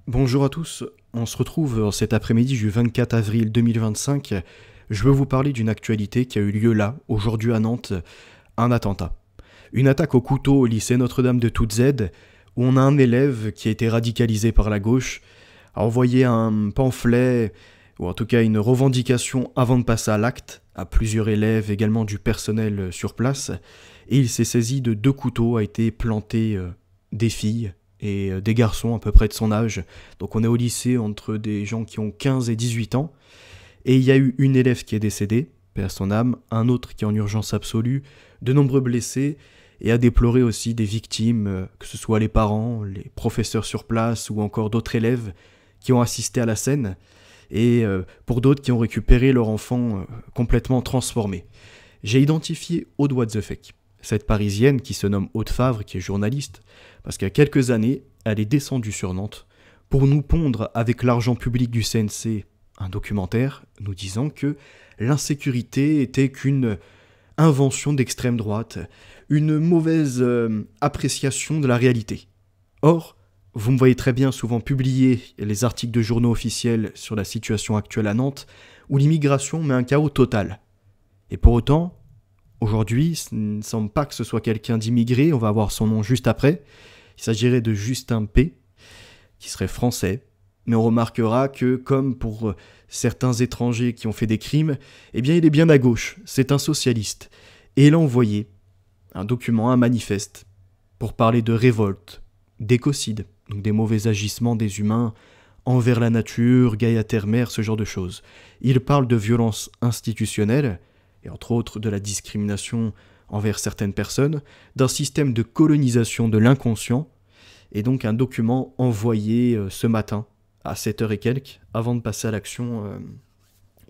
Bonjour à tous, on se retrouve cet après-midi du 24 avril 2025. Je veux vous parler d'une actualité qui a eu lieu là, aujourd'hui à Nantes, un attentat. Une attaque au couteau au lycée Notre-Dame de Toutes-Aides, où on a un élève qui a été radicalisé par la gauche, a envoyé un pamphlet, ou en tout cas une revendication avant de passer à l'acte, à plusieurs élèves, également du personnel sur place, et il s'est saisi de 2 couteaux, a été planté des filles et des garçons à peu près de son âge. Donc on est au lycée entre des gens qui ont 15 et 18 ans. Et il y a eu une élève qui est décédée, paix à son âme, un autre qui est en urgence absolue, de nombreux blessés, et à déplorer aussi des victimes, que ce soit les parents, les professeurs sur place ou encore d'autres élèves qui ont assisté à la scène, et pour d'autres qui ont récupéré leur enfant complètement transformé. J'ai identifié Aude What the Fake, cette Parisienne qui se nomme Aude Favre, qui est journaliste, parce qu'il y a quelques années, elle est descendue sur Nantes pour nous pondre avec l'argent public du CNC un documentaire nous disant que l'insécurité était qu'une invention d'extrême droite, une mauvaise appréciation de la réalité. Or, vous me voyez très bien souvent publier les articles de journaux officiels sur la situation actuelle à Nantes, où l'immigration met un chaos total. Et pour autant, aujourd'hui, ce ne semble pas que ce soit quelqu'un d'immigré, on va avoir son nom juste après. Il s'agirait de Justin P, qui serait français, mais on remarquera que, comme pour certains étrangers qui ont fait des crimes, eh bien il est bien à gauche, c'est un socialiste. Et il a envoyé un document, un manifeste, pour parler de révolte, d'écocide, donc des mauvais agissements des humains envers la nature, Gaïa Terre-Mère, ce genre de choses. Il parle de violence institutionnelle, et entre autres de la discrimination envers certaines personnes, d'un système de colonisation de l'inconscient, et donc un document envoyé ce matin, à 7h et quelques, avant de passer à l'action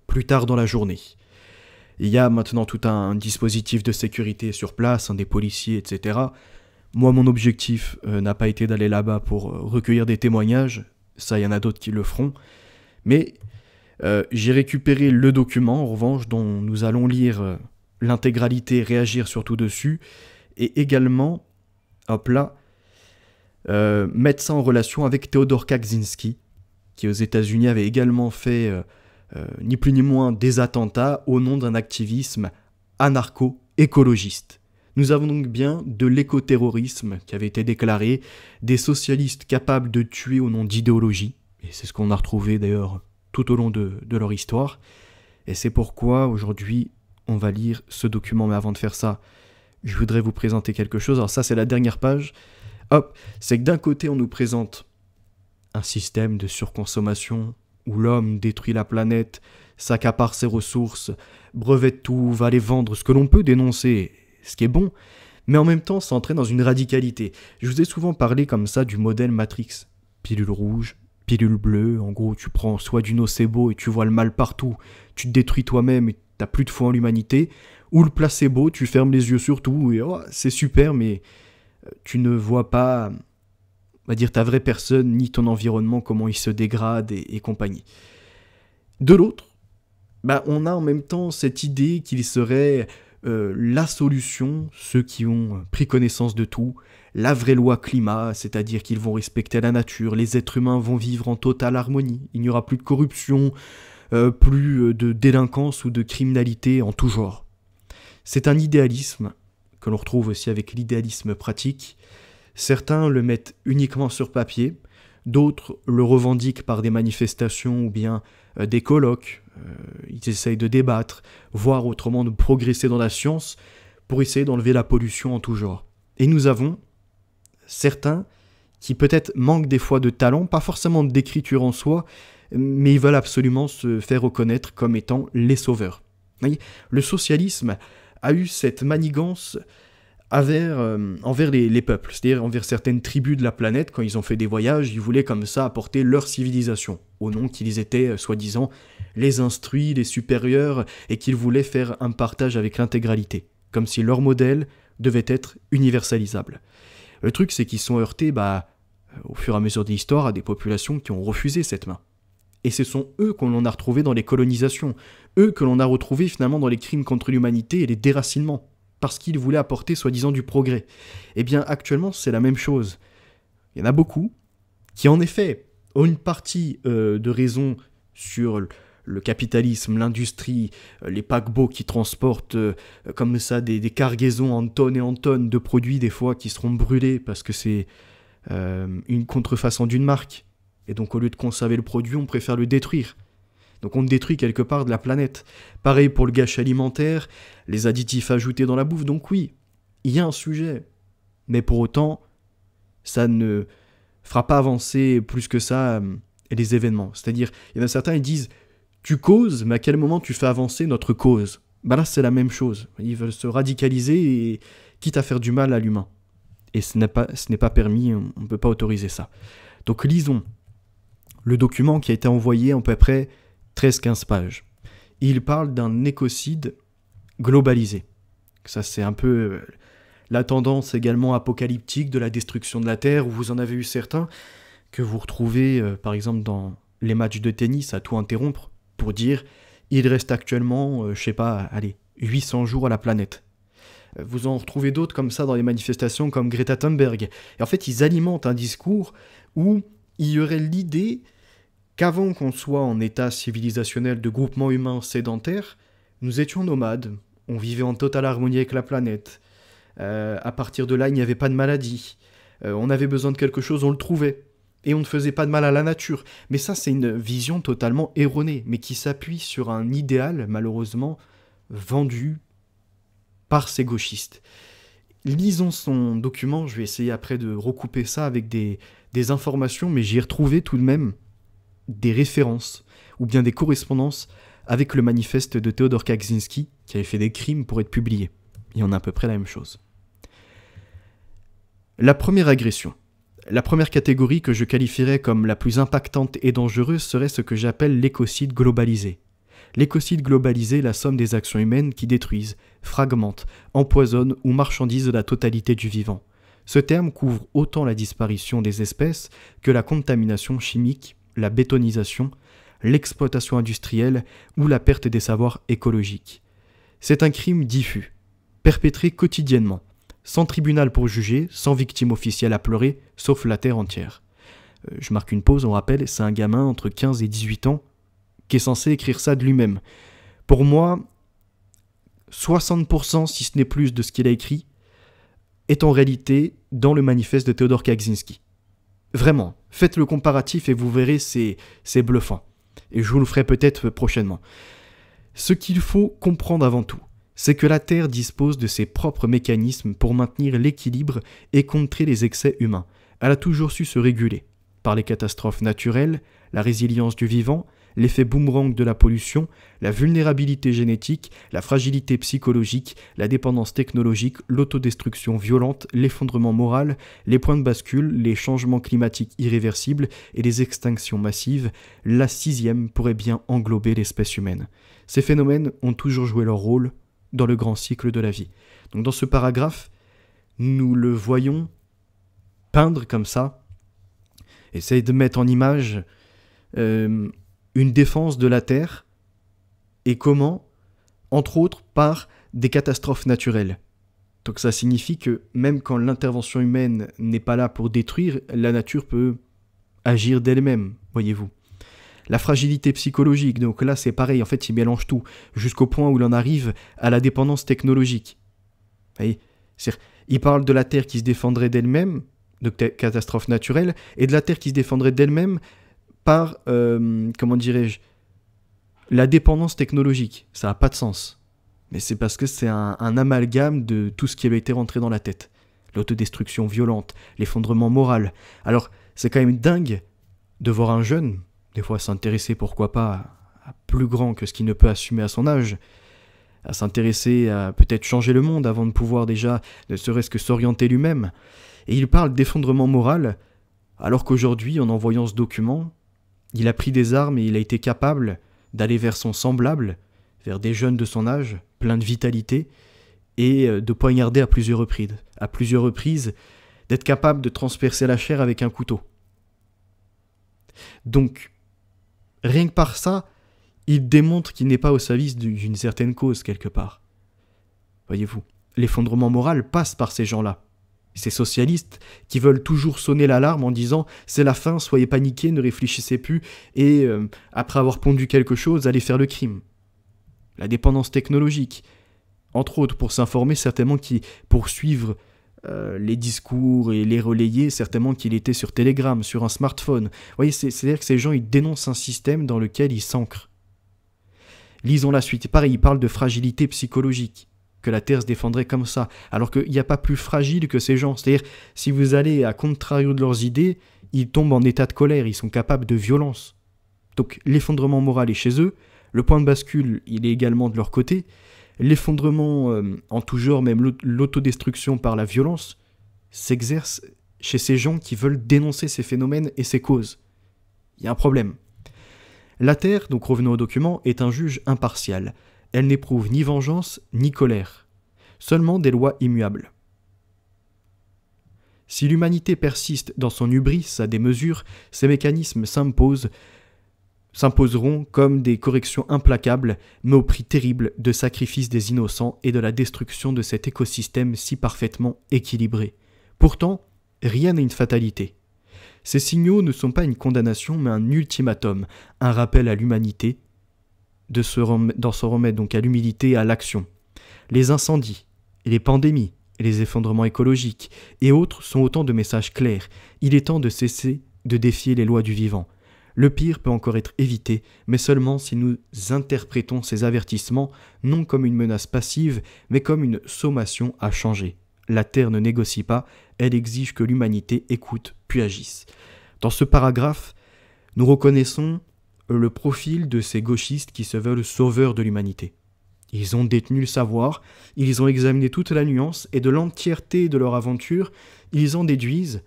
plus tard dans la journée. Il y a maintenant tout un dispositif de sécurité sur place, des policiers, etc. Moi, mon objectif n'a pas été d'aller là-bas pour recueillir des témoignages, ça, il y en a d'autres qui le feront, mais j'ai récupéré le document, en revanche, dont nous allons lire l'intégralité, réagir surtout dessus, et également, hop là, mettre ça en relation avec Theodore Kaczynski, qui aux États-Unis avait également fait ni plus ni moins des attentats au nom d'un activisme anarcho-écologiste. Nous avons donc bien de l'écoterrorisme qui avait été déclaré, des socialistes capables de tuer au nom d'idéologie, et c'est ce qu'on a retrouvé d'ailleurs tout au long de leur histoire, et c'est pourquoi aujourd'hui on va lire ce document. Mais avant de faire ça, je voudrais vous présenter quelque chose. Alors ça, c'est la dernière page. Hop, c'est que d'un côté, on nous présente un système de surconsommation où l'homme détruit la planète, s'accapare ses ressources, brevette tout, va les vendre, ce que l'on peut dénoncer, ce qui est bon, mais en même temps s'entraîne dans une radicalité. Je vous ai souvent parlé comme ça du modèle Matrix. Pilule rouge, pilule bleue, en gros tu prends soit du nocebo et tu vois le mal partout, tu te détruis toi-même et t'as plus de foi en l'humanité, ou le placebo, tu fermes les yeux sur tout et oh, c'est super, mais tu ne vois pas, on va dire, ta vraie personne, ni ton environnement, comment il se dégrade et compagnie. De l'autre, on a en même temps cette idée qu'il serait la solution, ceux qui ont pris connaissance de tout, la vraie loi climat, c'est-à-dire qu'ils vont respecter la nature, les êtres humains vont vivre en totale harmonie, il n'y aura plus de corruption, plus de délinquance ou de criminalité en tout genre. C'est un idéalisme que l'on retrouve aussi avec l'idéalisme pratique. Certains le mettent uniquement sur papier, d'autres le revendiquent par des manifestations ou bien des colloques. Ils essayent de débattre, voire autrement de progresser dans la science pour essayer d'enlever la pollution en tout genre. Et nous avons certains qui peut-être manquent des fois de talent, pas forcément d'écriture en soi, mais ils veulent absolument se faire reconnaître comme étant les sauveurs. Le socialisme a eu cette manigance envers les peuples, c'est-à-dire envers certaines tribus de la planète. Quand ils ont fait des voyages, ils voulaient comme ça apporter leur civilisation, au nom qu'ils étaient soi-disant les instruits, les supérieurs, et qu'ils voulaient faire un partage avec l'intégralité, comme si leur modèle devait être universalisable. Le truc, c'est qu'ils sont heurtés, au fur et à mesure de l'histoire, à des populations qui ont refusé cette main. Et ce sont eux qu'on a retrouvés dans les colonisations, eux que l'on a retrouvés finalement dans les crimes contre l'humanité et les déracinements, parce qu'ils voulaient apporter soi-disant du progrès. Eh bien actuellement c'est la même chose. Il y en a beaucoup qui en effet une partie de raison sur le capitalisme, l'industrie, les paquebots qui transportent comme ça des cargaisons en tonnes et en tonnes de produits des fois qui seront brûlés parce que c'est une contrefaçon d'une marque. Et donc au lieu de conserver le produit, on préfère le détruire. Donc on détruit quelque part de la planète. Pareil pour le gâchis alimentaire, les additifs ajoutés dans la bouffe. Donc oui, il y a un sujet. Mais pour autant, ça ne fera pas avancer plus que ça les événements. C'est-à-dire, il y en a certains, ils disent « tu causes, mais à quel moment tu fais avancer notre cause ?» Ben là, c'est la même chose. Ils veulent se radicaliser, et quitte à faire du mal à l'humain. Et ce n'est pas permis, on ne peut pas autoriser ça. Donc lisons le document qui a été envoyé en à peu près 13-15 pages. Il parle d'un écocide globalisé. Ça, c'est un peu la tendance également apocalyptique de la destruction de la Terre, où vous en avez eu certains que vous retrouvez, par exemple, dans les matchs de tennis, à tout interrompre, pour dire « il reste actuellement, 800 jours à la planète ». Vous en retrouvez d'autres comme ça dans les manifestations comme Greta Thunberg. Et en fait, ils alimentent un discours où il y aurait l'idée qu'avant qu'on soit en état civilisationnel de groupement humain sédentaire, nous étions nomades, on vivait en totale harmonie avec la planète. À partir de là, il n'y avait pas de maladie. On avait besoin de quelque chose, on le trouvait. Et on ne faisait pas de mal à la nature. Mais ça, c'est une vision totalement erronée, mais qui s'appuie sur un idéal, malheureusement, vendu par ces gauchistes. Lisons son document, je vais essayer après de recouper ça avec des informations, mais j'y ai retrouvé tout de même des références, ou bien des correspondances avec le manifeste de Theodor Kaczynski, qui avait fait des crimes pour être publié. Il y en a à peu près la même chose. La première agression. La première catégorie que je qualifierais comme la plus impactante et dangereuse serait ce que j'appelle l'écocide globalisé. L'écocide globalisé est la somme des actions humaines qui détruisent, fragmentent, empoisonnent ou marchandisent la totalité du vivant. Ce terme couvre autant la disparition des espèces que la contamination chimique, la bétonisation, l'exploitation industrielle ou la perte des savoirs écologiques. C'est un crime diffus, perpétré quotidiennement, sans tribunal pour juger, sans victime officielle à pleurer, sauf la terre entière. Je marque une pause, on rappelle, c'est un gamin entre 15 et 18 ans qui est censé écrire ça de lui-même. Pour moi, 60%, si ce n'est plus, de ce qu'il a écrit est en réalité dans le manifeste de Theodor Kaczynski. Vraiment, faites le comparatif et vous verrez, c'est bluffant. Et je vous le ferai peut-être prochainement. Ce qu'il faut comprendre avant tout, c'est que la Terre dispose de ses propres mécanismes pour maintenir l'équilibre et contrer les excès humains. Elle a toujours su se réguler, par les catastrophes naturelles, la résilience du vivant, l'effet boomerang de la pollution, la vulnérabilité génétique, la fragilité psychologique, la dépendance technologique, l'autodestruction violente, l'effondrement moral, les points de bascule, les changements climatiques irréversibles et les extinctions massives. La 6e pourrait bien englober l'espèce humaine. Ces phénomènes ont toujours joué leur rôle dans le grand cycle de la vie. Donc dans ce paragraphe, nous le voyons peindre comme ça, essayer de mettre en image une défense de la Terre, et comment, entre autres, par des catastrophes naturelles. Donc ça signifie que même quand l'intervention humaine n'est pas là pour détruire, la nature peut agir d'elle-même, voyez-vous. La fragilité psychologique, donc là c'est pareil, en fait il mélange tout, jusqu'au point où l'on arrive à la dépendance technologique. Vous voyez, il parle de la Terre qui se défendrait d'elle-même, de catastrophes naturelles, et de la Terre qui se défendrait d'elle-même par, la dépendance technologique. Ça n'a pas de sens. Mais c'est parce que c'est un amalgame de tout ce qui avait été rentré dans la tête. L'autodestruction violente, l'effondrement moral. Alors, c'est quand même dingue de voir un jeune, des fois s'intéresser, pourquoi pas, à plus grand que ce qu'il ne peut assumer à son âge, à s'intéresser à peut-être changer le monde avant de pouvoir déjà, ne serait-ce que s'orienter lui-même. Et il parle d'effondrement moral, alors qu'aujourd'hui, en envoyant ce document, il a pris des armes et il a été capable d'aller vers son semblable, vers des jeunes de son âge, pleins de vitalité, et de poignarder à plusieurs reprises, d'être capable de transpercer la chair avec un couteau. Donc, rien que par ça, il démontre qu'il n'est pas au service d'une certaine cause quelque part. Voyez-vous, l'effondrement moral passe par ces gens-là. Ces socialistes qui veulent toujours sonner l'alarme en disant « c'est la fin, soyez paniqués, ne réfléchissez plus, et après avoir pondu quelque chose, allez faire le crime ». La dépendance technologique, entre autres pour s'informer, certainement pour suivre les discours et les relayer, certainement qu'il était sur Telegram, sur un smartphone. Vous voyez, c'est-à-dire que ces gens, ils dénoncent un système dans lequel ils s'ancrent. Lisons la suite. Pareil, ils parlent de fragilité psychologique, que la Terre se défendrait comme ça, alors qu'il n'y a pas plus fragile que ces gens. C'est-à-dire, si vous allez à contrario de leurs idées, ils tombent en état de colère, ils sont capables de violence. Donc l'effondrement moral est chez eux, le point de bascule, il est également de leur côté, l'effondrement en tout genre, même l'autodestruction par la violence, s'exerce chez ces gens qui veulent dénoncer ces phénomènes et ces causes. Il y a un problème. La Terre, donc revenons au document, est un juge impartial. Elle n'éprouve ni vengeance ni colère, seulement des lois immuables. Si l'humanité persiste dans son hubris à des mesures, ces mécanismes s'imposeront comme des corrections implacables, mais au prix terrible de sacrifice des innocents et de la destruction de cet écosystème si parfaitement équilibré. Pourtant, rien n'est une fatalité. Ces signaux ne sont pas une condamnation, mais un ultimatum, un rappel à l'humanité d'en se remettre donc à l'humilité et à l'action. Les incendies, les pandémies, les effondrements écologiques et autres sont autant de messages clairs. Il est temps de cesser de défier les lois du vivant. Le pire peut encore être évité, mais seulement si nous interprétons ces avertissements non comme une menace passive, mais comme une sommation à changer. La Terre ne négocie pas, elle exige que l'humanité écoute puis agisse. Dans ce paragraphe, nous reconnaissons le profil de ces gauchistes qui se veulent sauveurs de l'humanité. Ils ont détenu le savoir, ils ont examiné toute la nuance, et de l'entièreté de leur aventure, ils en déduisent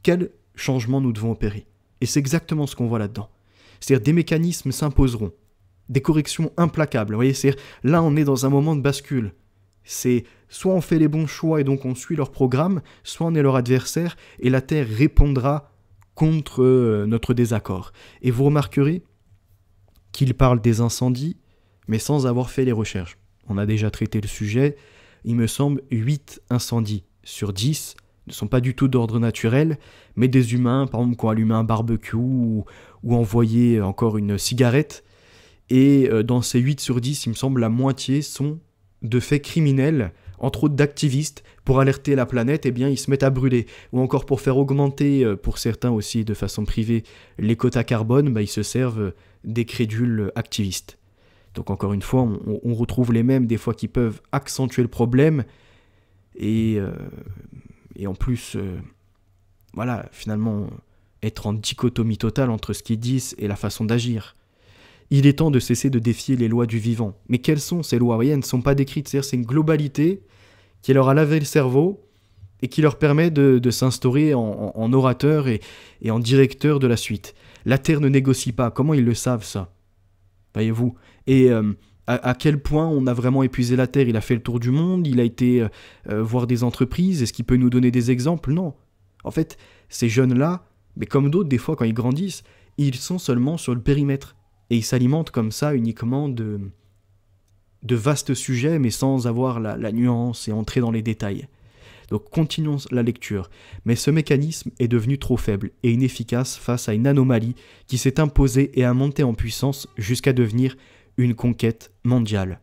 quel changement nous devons opérer. Et c'est exactement ce qu'on voit là-dedans. C'est-à-dire des mécanismes s'imposeront, des corrections implacables. Vous voyez, c'est-à-dire, là on est dans un moment de bascule. C'est soit on fait les bons choix et donc on suit leur programme, soit on est leur adversaire et la Terre répondra contre notre désaccord. Et vous remarquerez qu'ils parlent des incendies, mais sans avoir fait les recherches. On a déjà traité le sujet, il me semble 8 incendies sur 10 ne sont pas du tout d'ordre naturel, mais des humains, par exemple, qui ont allumé un barbecue ou envoyé encore une cigarette. Et dans ces 8 sur 10, il me semble, la moitié sont de faits criminels, entre autres d'activistes, pour alerter la planète, eh bien, ils se mettent à brûler. Ou encore pour faire augmenter, pour certains aussi de façon privée, les quotas carbone, ils se servent des crédules activistes. Donc encore une fois, on retrouve les mêmes, des fois, qui peuvent accentuer le problème, et en plus, voilà, finalement, être en dichotomie totale entre ce qu'ils disent et la façon d'agir. Il est temps de cesser de défier les lois du vivant. Mais quelles sont ces lois? Vous voyez, elles ne sont pas décrites, c'est-à-dire c'est une globalité qui leur a lavé le cerveau et qui leur permet de s'instaurer en orateur et en directeur de la suite. La Terre ne négocie pas. Comment ils le savent, ça? Voyez-vous? Et à quel point on a vraiment épuisé la Terre? Il a fait le tour du monde, il a été voir des entreprises, est-ce qu'il peut nous donner des exemples? Non. En fait, ces jeunes-là, mais comme d'autres, des fois, quand ils grandissent, ils sont seulement sur le périmètre. Et ils s'alimentent comme ça uniquement de vastes sujets, mais sans avoir la nuance et entrer dans les détails. Donc continuons la lecture. Mais ce mécanisme est devenu trop faible et inefficace face à une anomalie qui s'est imposée et a monté en puissance jusqu'à devenir une conquête mondiale.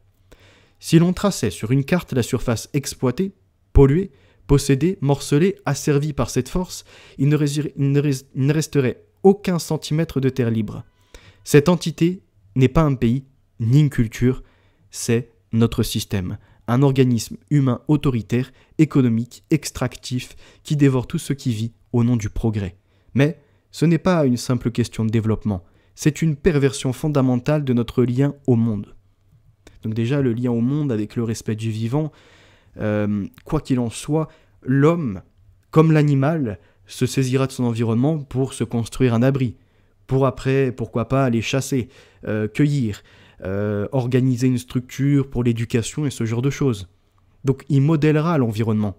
Si l'on traçait sur une carte la surface exploitée, polluée, possédée, morcelée, asservie par cette force, il ne resterait aucun centimètre de terre libre. Cette entité n'est pas un pays, ni une culture, c'est notre système. Un organisme humain autoritaire, économique, extractif, qui dévore tout ce qui vit au nom du progrès. Mais ce n'est pas une simple question de développement, c'est une perversion fondamentale de notre lien au monde. Donc déjà, le lien au monde avec le respect du vivant, quoi qu'il en soit, l'homme, comme l'animal, se saisira de son environnement pour se construire un abri, pour après, pourquoi pas, aller chasser, cueillir, organiser une structure pour l'éducation et ce genre de choses. Donc il modèlera l'environnement.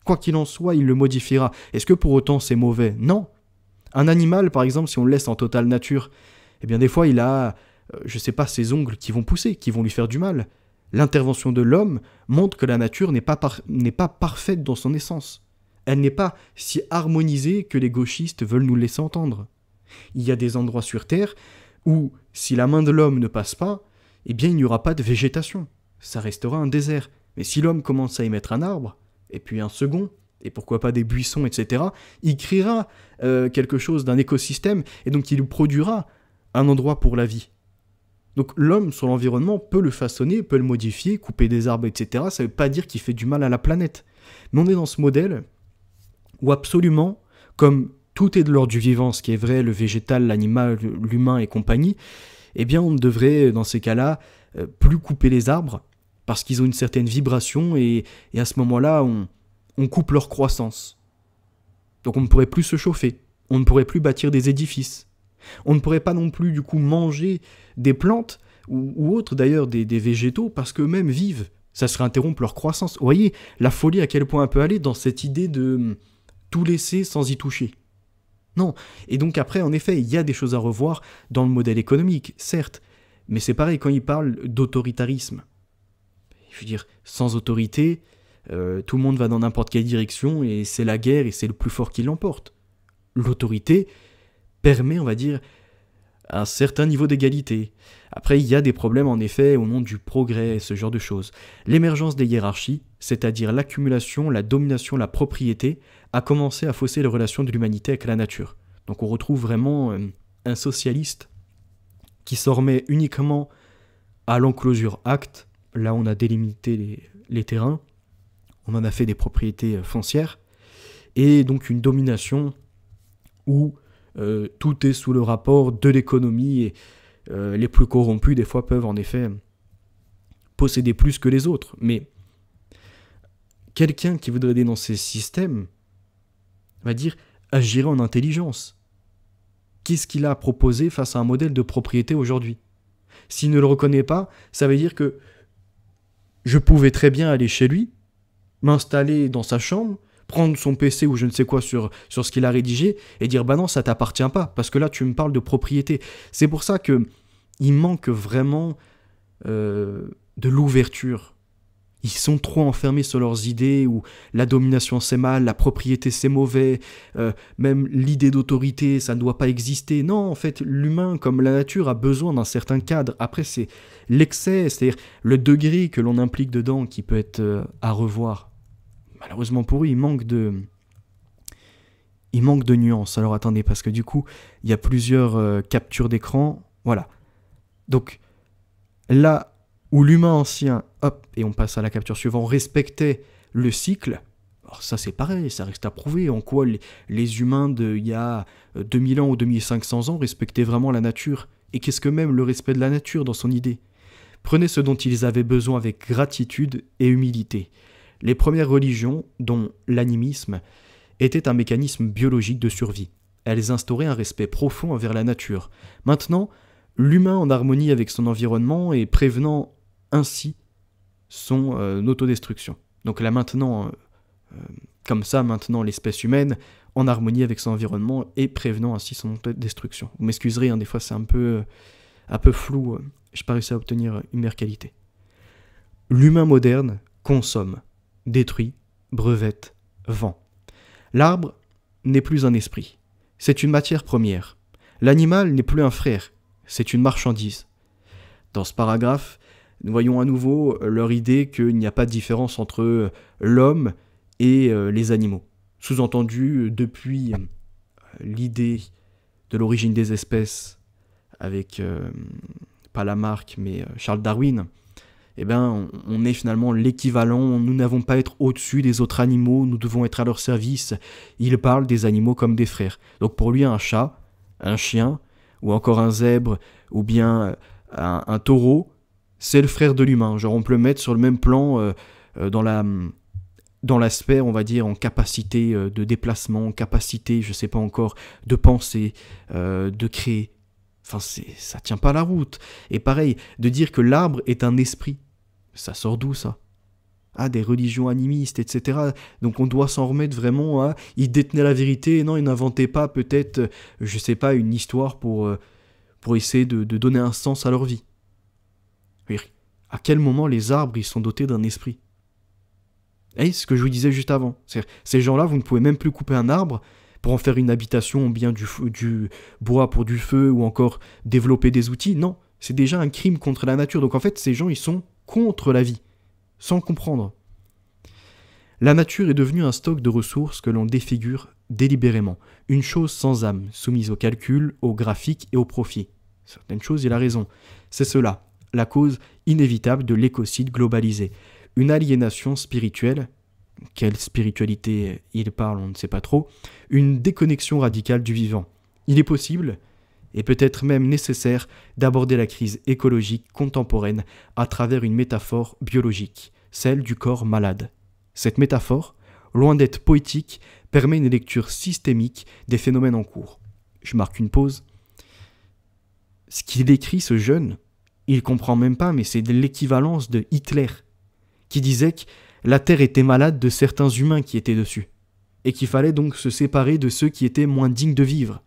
Quoi qu'il en soit, il le modifiera. Est-ce que pour autant c'est mauvais? Non. Un animal, par exemple, si on le laisse en totale nature, eh bien des fois il a, je sais pas, ses ongles qui vont pousser, qui vont lui faire du mal. L'intervention de l'homme montre que la nature n'est pas parfaite dans son essence. elle n'est pas si harmonisée que les gauchistes veulent nous laisser entendre. Il y a des endroits sur Terre où, si la main de l'homme ne passe pas, eh bien il n'y aura pas de végétation. Ça restera un désert. Mais si l'homme commence à y mettre un arbre, et puis un second, et pourquoi pas des buissons, etc., il créera quelque chose d'un écosystème, et donc il produira un endroit pour la vie. Donc l'homme, sur l'environnement, peut le façonner, peut le modifier, couper des arbres, etc. Ça ne veut pas dire qu'il fait du mal à la planète. Mais on est dans ce modèle où absolument, comme tout est de l'ordre du vivant, ce qui est vrai, le végétal, l'animal, l'humain et compagnie, eh bien on devrait, dans ces cas-là, plus couper les arbres, parce qu'ils ont une certaine vibration, et à ce moment-là, on coupe leur croissance. Donc on ne pourrait plus se chauffer, on ne pourrait plus bâtir des édifices, on ne pourrait pas non plus du coup manger des plantes, ou autres d'ailleurs des végétaux, parce qu'eux-mêmes vivent, ça serait interrompre leur croissance. Vous voyez la folie à quel point elle peut aller dans cette idée de tout laisser sans y toucher. Non, et donc après en effet il y a des choses à revoir dans le modèle économique, certes, mais c'est pareil quand il parle d'autoritarisme. Je veux dire, sans autorité, tout le monde va dans n'importe quelle direction et c'est la guerre et c'est le plus fort qui l'emporte. L'autorité permet, on va dire, un certain niveau d'égalité. Après, il y a des problèmes en effet au nom du progrès, ce genre de choses. L'émergence des hiérarchies, c'est-à-dire l'accumulation, la domination, la propriété, a commencé à fausser les relations de l'humanité avec la nature. Donc on retrouve vraiment un socialiste qui s'en remet uniquement à l'enclosure acte. Là, on a délimité les terrains, on en a fait des propriétés foncières, et donc une domination où tout est sous le rapport de l'économie, et les plus corrompus, des fois, peuvent en effet posséder plus que les autres. Mais quelqu'un qui voudrait dénoncer ce système va dire agirait en intelligence. Qu'est-ce qu'il a à proposer face à un modèle de propriété aujourd'hui ? S'il ne le reconnaît pas, ça veut dire que je pouvais très bien aller chez lui, m'installer dans sa chambre, prendre son PC ou je ne sais quoi sur ce qu'il a rédigé et dire bah non, ça t'appartient pas, parce que là tu me parles de propriété. C'est pour ça que il manque vraiment de l'ouverture. Ils sont trop enfermés sur leurs idées où la domination c'est mal, la propriété c'est mauvais, même l'idée d'autorité ça ne doit pas exister. Non, en fait, l'humain comme la nature a besoin d'un certain cadre. Après c'est l'excès, c'est-à-dire le degré que l'on implique dedans qui peut être à revoir. Malheureusement pour eux, il manque de nuances. Alors attendez, parce que du coup, il y a plusieurs captures d'écran. Voilà. Donc là où l'humain ancien, hop, et on passe à la capture suivante, respectait le cycle, alors ça c'est pareil, ça reste à prouver en quoi les humains d'il y a 2000 ans ou 2500 ans respectaient vraiment la nature. Et qu'est-ce que même le respect de la nature dans son idée ? Prenaient ce dont ils avaient besoin avec gratitude et humilité. Les premières religions, dont l'animisme, étaient un mécanisme biologique de survie. Elles instauraient un respect profond envers la nature. Maintenant, l'humain en harmonie avec son environnement et prévenant ainsi son autodestruction. Donc là maintenant, comme ça, maintenant l'espèce humaine en harmonie avec son environnement et prévenant ainsi son autodestruction. Vous m'excuserez, hein, des fois c'est un peu flou, je n'ai pas réussi à obtenir une meilleure qualité. L'humain moderne consomme, détruit, brevette, vend. L'arbre n'est plus un esprit, c'est une matière première. L'animal n'est plus un frère, c'est une marchandise. Dans ce paragraphe, nous voyons à nouveau leur idée qu'il n'y a pas de différence entre l'homme et les animaux. Sous-entendu, depuis l'idée de l'origine des espèces avec, pas Lamarck, mais Charles Darwin, eh ben, on est finalement l'équivalent, nous n'avons pas à être au-dessus des autres animaux, nous devons être à leur service. Il parle des animaux comme des frères. Donc pour lui, un chat, un chien, ou encore un zèbre, ou bien un taureau, c'est le frère de l'humain. Genre on peut le mettre sur le même plan dans l'aspect, on va dire, en capacité de déplacement, en capacité, je sais pas encore, de penser, de créer. Enfin, ça tient pas la route. Et pareil, de dire que l'arbre est un esprit, ça sort d'où ça ? Ah, des religions animistes, etc. Donc on doit s'en remettre vraiment à... Ils détenaient la vérité, non, ils n'inventaient pas peut-être, je sais pas, une histoire pour essayer de donner un sens à leur vie. À quel moment les arbres, ils sont dotés d'un esprit ? Et c'est ce que je vous disais juste avant. Ces gens-là, vous ne pouvez même plus couper un arbre pour en faire une habitation, ou bien du bois pour du feu, ou encore développer des outils. Non, c'est déjà un crime contre la nature. Donc en fait, ces gens, ils sont contre la vie, sans le comprendre. La nature est devenue un stock de ressources que l'on défigure délibérément. Une chose sans âme, soumise au calcul, au graphique et au profit. Certaines choses, il a raison. C'est cela, la cause inévitable de l'écocide globalisé. Une aliénation spirituelle, quelle spiritualité il parle, on ne sait pas trop, une déconnexion radicale du vivant. Il est possible, et peut-être même nécessaire, d'aborder la crise écologique contemporaine à travers une métaphore biologique, celle du corps malade. Cette métaphore, loin d'être poétique, permet une lecture systémique des phénomènes en cours. Je marque une pause. Ce qu'il écrit, ce jeune, il comprend même pas, mais c'est de l'équivalence de Hitler, qui disait que la Terre était malade de certains humains qui étaient dessus, et qu'il fallait donc se séparer de ceux qui étaient moins dignes de vivre.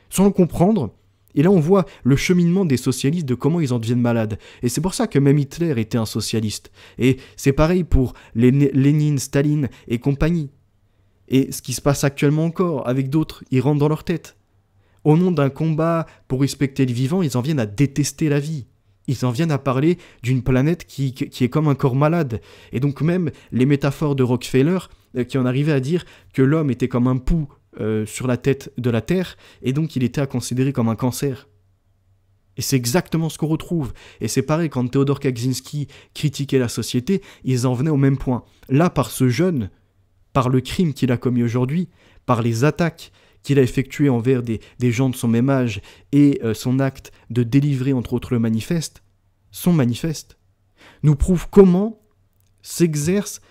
Sans le comprendre, et là on voit le cheminement des socialistes de comment ils en deviennent malades. Et c'est pour ça que même Hitler était un socialiste. Et c'est pareil pour Lénine, Staline et compagnie. Et ce qui se passe actuellement encore avec d'autres, ils rentrent dans leur tête. Au nom d'un combat pour respecter le vivant, ils en viennent à détester la vie. Ils en viennent à parler d'une planète qui est comme un corps malade. Et donc même les métaphores de Rockefeller qui en arrivaient à dire que l'homme était comme un pouls sur la tête de la Terre, et donc il était à considérer comme un cancer. Et c'est exactement ce qu'on retrouve. Et c'est pareil, quand Théodore Kaczynski critiquait la société, ils en venaient au même point. Là, par ce jeune, par le crime qu'il a commis aujourd'hui, par les attaques qu'il a effectuées envers des gens de son même âge, et son acte de délivrer entre autres le manifeste, son manifeste, nous prouve comment s'exerce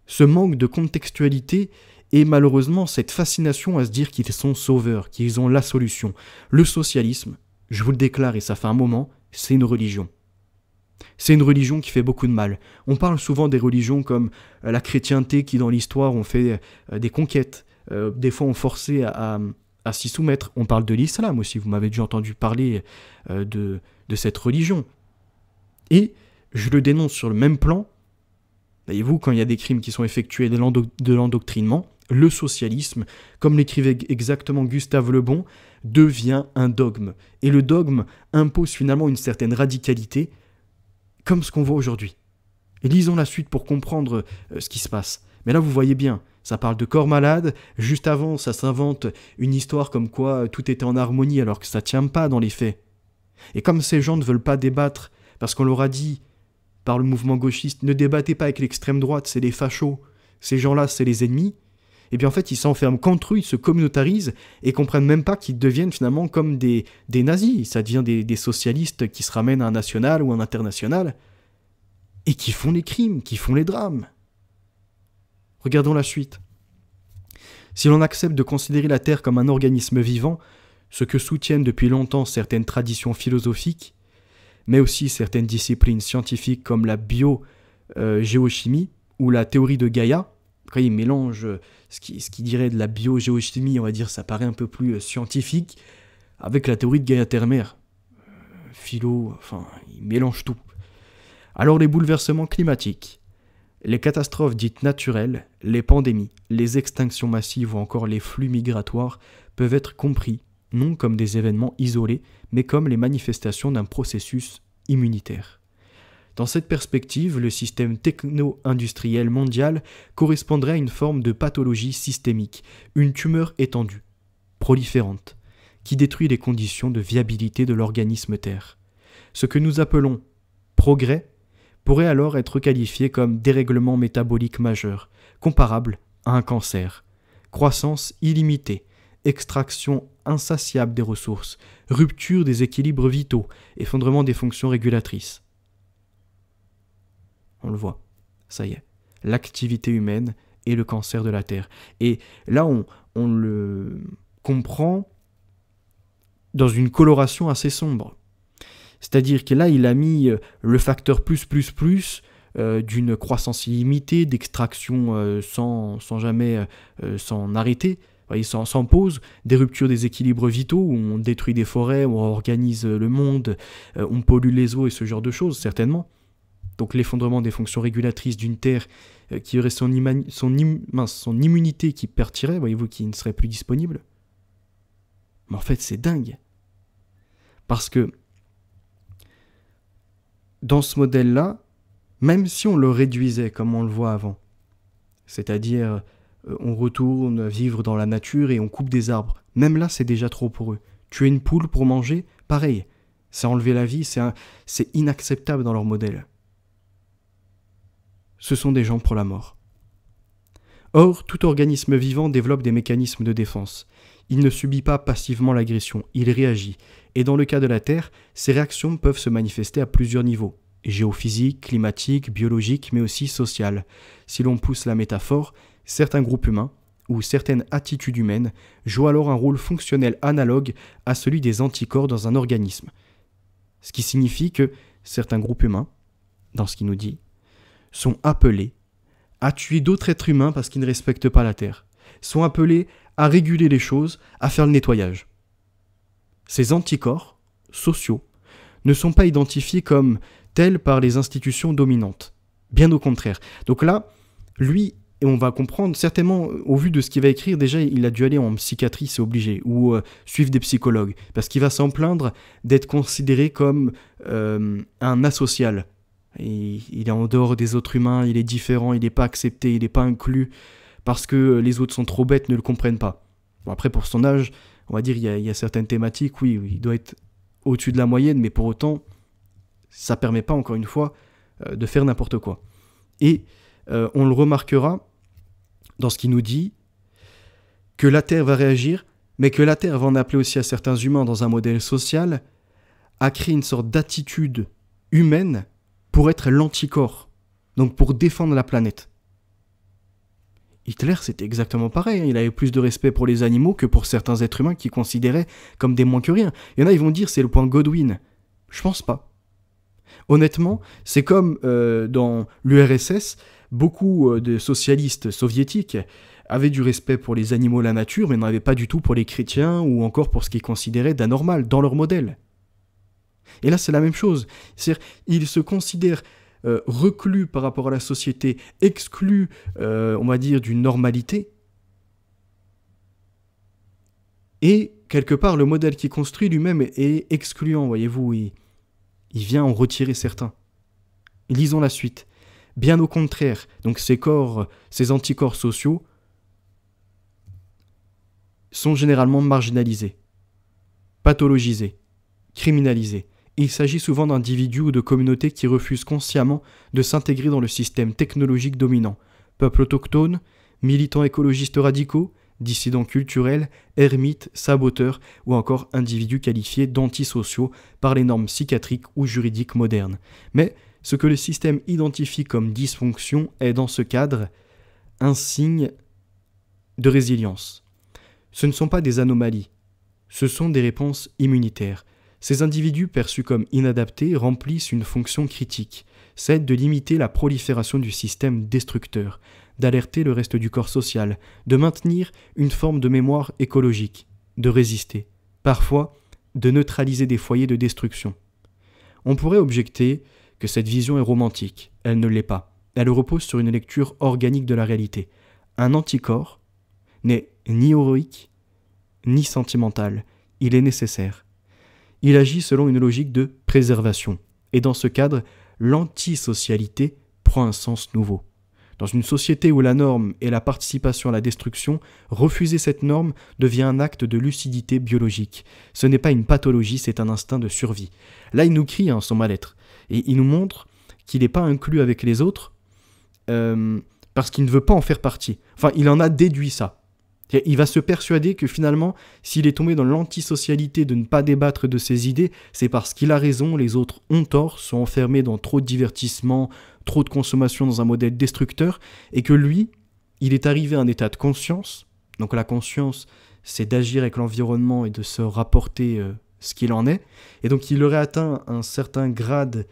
ce manque de contextualité et malheureusement cette fascination à se dire qu'ils sont sauveurs, qu'ils ont la solution. Le socialisme, je vous le déclare et ça fait un moment, c'est une religion. C'est une religion qui fait beaucoup de mal. On parle souvent des religions comme la chrétienté qui dans l'histoire ont fait des conquêtes, des fois ont forcé à s'y soumettre. On parle de l'islam aussi, vous m'avez déjà entendu parler de cette religion. Et je le dénonce sur le même plan. Voyez-vous, quand il y a des crimes qui sont effectués de l'endoctrinement, le socialisme, comme l'écrivait exactement Gustave Le Bon, devient un dogme. Et le dogme impose finalement une certaine radicalité, comme ce qu'on voit aujourd'hui. Et lisons la suite pour comprendre ce qui se passe. Mais là, vous voyez bien, ça parle de corps malade, juste avant, ça s'invente une histoire comme quoi tout était en harmonie alors que ça ne tient pas dans les faits. Et comme ces gens ne veulent pas débattre, parce qu'on leur a dit, par le mouvement gauchiste, ne débattez pas avec l'extrême droite, c'est les fachos, ces gens-là, c'est les ennemis, et bien en fait, ils s'enferment qu'entre eux, ils se communautarisent et comprennent même pas qu'ils deviennent finalement comme des nazis. Ça devient des socialistes qui se ramènent à un national ou un international et qui font les crimes, qui font les drames. Regardons la suite. Si l'on accepte de considérer la Terre comme un organisme vivant, ce que soutiennent depuis longtemps certaines traditions philosophiques, mais aussi certaines disciplines scientifiques comme la biogéochimie ou la théorie de Gaïa, quand il mélange ce qui dirait de la biogéochimie, on va dire, ça paraît un peu plus scientifique, avec la théorie de Gaïa Terre-Mère. Enfin, il mélange tout. Alors les bouleversements climatiques, les catastrophes dites naturelles, les pandémies, les extinctions massives ou encore les flux migratoires peuvent être compris, non comme des événements isolés, mais comme les manifestations d'un processus immunitaire. Dans cette perspective, le système techno-industriel mondial correspondrait à une forme de pathologie systémique, une tumeur étendue, proliférante, qui détruit les conditions de viabilité de l'organisme Terre. Ce que nous appelons progrès pourrait alors être qualifié comme dérèglement métabolique majeur, comparable à un cancer, croissance illimitée, extraction insatiable des ressources, rupture des équilibres vitaux, effondrement des fonctions régulatrices. On le voit, ça y est, l'activité humaine et le cancer de la Terre. Et là, on le comprend dans une coloration assez sombre. C'est-à-dire que là, il a mis le facteur plus d'une croissance illimitée, d'extraction sans jamais s'en arrêter, sans pause, des ruptures des équilibres vitaux, où on détruit des forêts, où on organise le monde, on pollue les eaux et ce genre de choses, certainement. donc l'effondrement des fonctions régulatrices d'une Terre qui aurait son immunité qui partirait, voyez-vous, qui ne serait plus disponible. Mais en fait, c'est dingue. Parce que dans ce modèle-là, même si on le réduisait comme on le voit avant, c'est-à-dire on retourne vivre dans la nature et on coupe des arbres, même là c'est déjà trop pour eux. Tuer une poule pour manger, pareil, c'est enlever la vie, c'est inacceptable dans leur modèle. Ce sont des gens pour la mort. Or, tout organisme vivant développe des mécanismes de défense. Il ne subit pas passivement l'agression, il réagit. Et dans le cas de la Terre, ces réactions peuvent se manifester à plusieurs niveaux. Géophysique, climatique, biologique, mais aussi social. Si l'on pousse la métaphore, certains groupes humains, ou certaines attitudes humaines, jouent alors un rôle fonctionnel analogue à celui des anticorps dans un organisme. Ce qui signifie que certains groupes humains, dans ce qu'il nous dit, sont appelés à tuer d'autres êtres humains parce qu'ils ne respectent pas la Terre, sont appelés à réguler les choses, à faire le nettoyage. Ces anticorps sociaux ne sont pas identifiés comme tels par les institutions dominantes. Bien au contraire. Donc là, lui, et on va comprendre, certainement, au vu de ce qu'il va écrire, déjà, il a dû aller en psychiatrie, c'est obligé, ou suivre des psychologues, parce qu'il va s'en plaindre d'être considéré comme un asocial. Et il est en dehors des autres humains, il est différent, il n'est pas accepté, il n'est pas inclus, parce que les autres sont trop bêtes, ne le comprennent pas. Bon, après, pour son âge, on va dire, il y a certaines thématiques, oui, il doit être au-dessus de la moyenne, mais pour autant, ça ne permet pas, encore une fois, de faire n'importe quoi. Et on le remarquera dans ce qu'il nous dit, que la Terre va réagir, mais que la Terre va en appeler aussi à certains humains dans un modèle social, à créer une sorte d'attitude humaine pour être l'anticorps, donc pour défendre la planète. Hitler, c'était exactement pareil, hein. Il avait plus de respect pour les animaux que pour certains êtres humains qu'il considérait comme des moins que rien. Il y en a, ils vont dire c'est le point Godwin. Je pense pas. Honnêtement, c'est comme dans l'URSS, beaucoup de socialistes soviétiques avaient du respect pour les animaux et la nature, mais n'en avaient pas du tout pour les chrétiens ou encore pour ce qu'ils considéraient d'anormal dans leur modèle. Et là, c'est la même chose. C'est-à-dire, ils se considèrent reclus par rapport à la société, exclus, on va dire, d'une normalité. Et, quelque part, le modèle qu'il construit lui-même est excluant, voyez-vous. Il vient en retirer certains. Lisons la suite. Bien au contraire, donc ces anticorps sociaux sont généralement marginalisés, pathologisés, criminalisés. Il s'agit souvent d'individus ou de communautés qui refusent consciemment de s'intégrer dans le système technologique dominant. Peuples autochtones, militants écologistes radicaux, dissidents culturels, ermites, saboteurs ou encore individus qualifiés d'antisociaux par les normes psychiatriques ou juridiques modernes. Mais ce que le système identifie comme dysfonction est dans ce cadre un signe de résilience. Ce ne sont pas des anomalies, ce sont des réponses immunitaires. Ces individus perçus comme inadaptés remplissent une fonction critique, celle de limiter la prolifération du système destructeur, d'alerter le reste du corps social, de maintenir une forme de mémoire écologique, de résister, parfois de neutraliser des foyers de destruction. On pourrait objecter que cette vision est romantique, elle ne l'est pas. Elle repose sur une lecture organique de la réalité. Un anticorps n'est ni héroïque, ni sentimental, il est nécessaire. Il agit selon une logique de préservation. Et dans ce cadre, l'antisocialité prend un sens nouveau. Dans une société où la norme est la participation à la destruction, refuser cette norme devient un acte de lucidité biologique. Ce n'est pas une pathologie, c'est un instinct de survie. Là, il nous crie son mal-être. Et il nous montre qu'il n'est pas inclus avec les autres parce qu'il ne veut pas en faire partie. Enfin, il en a déduit ça. Il va se persuader que finalement, s'il est tombé dans l'antisocialité de ne pas débattre de ses idées, c'est parce qu'il a raison, les autres ont tort, sont enfermés dans trop de divertissement, trop de consommation dans un modèle destructeur, et que lui, il est arrivé à un état de conscience. Donc la conscience, c'est d'agir avec l'environnement et de se rapporter ce qu'il en est. Et donc il aurait atteint un certain grade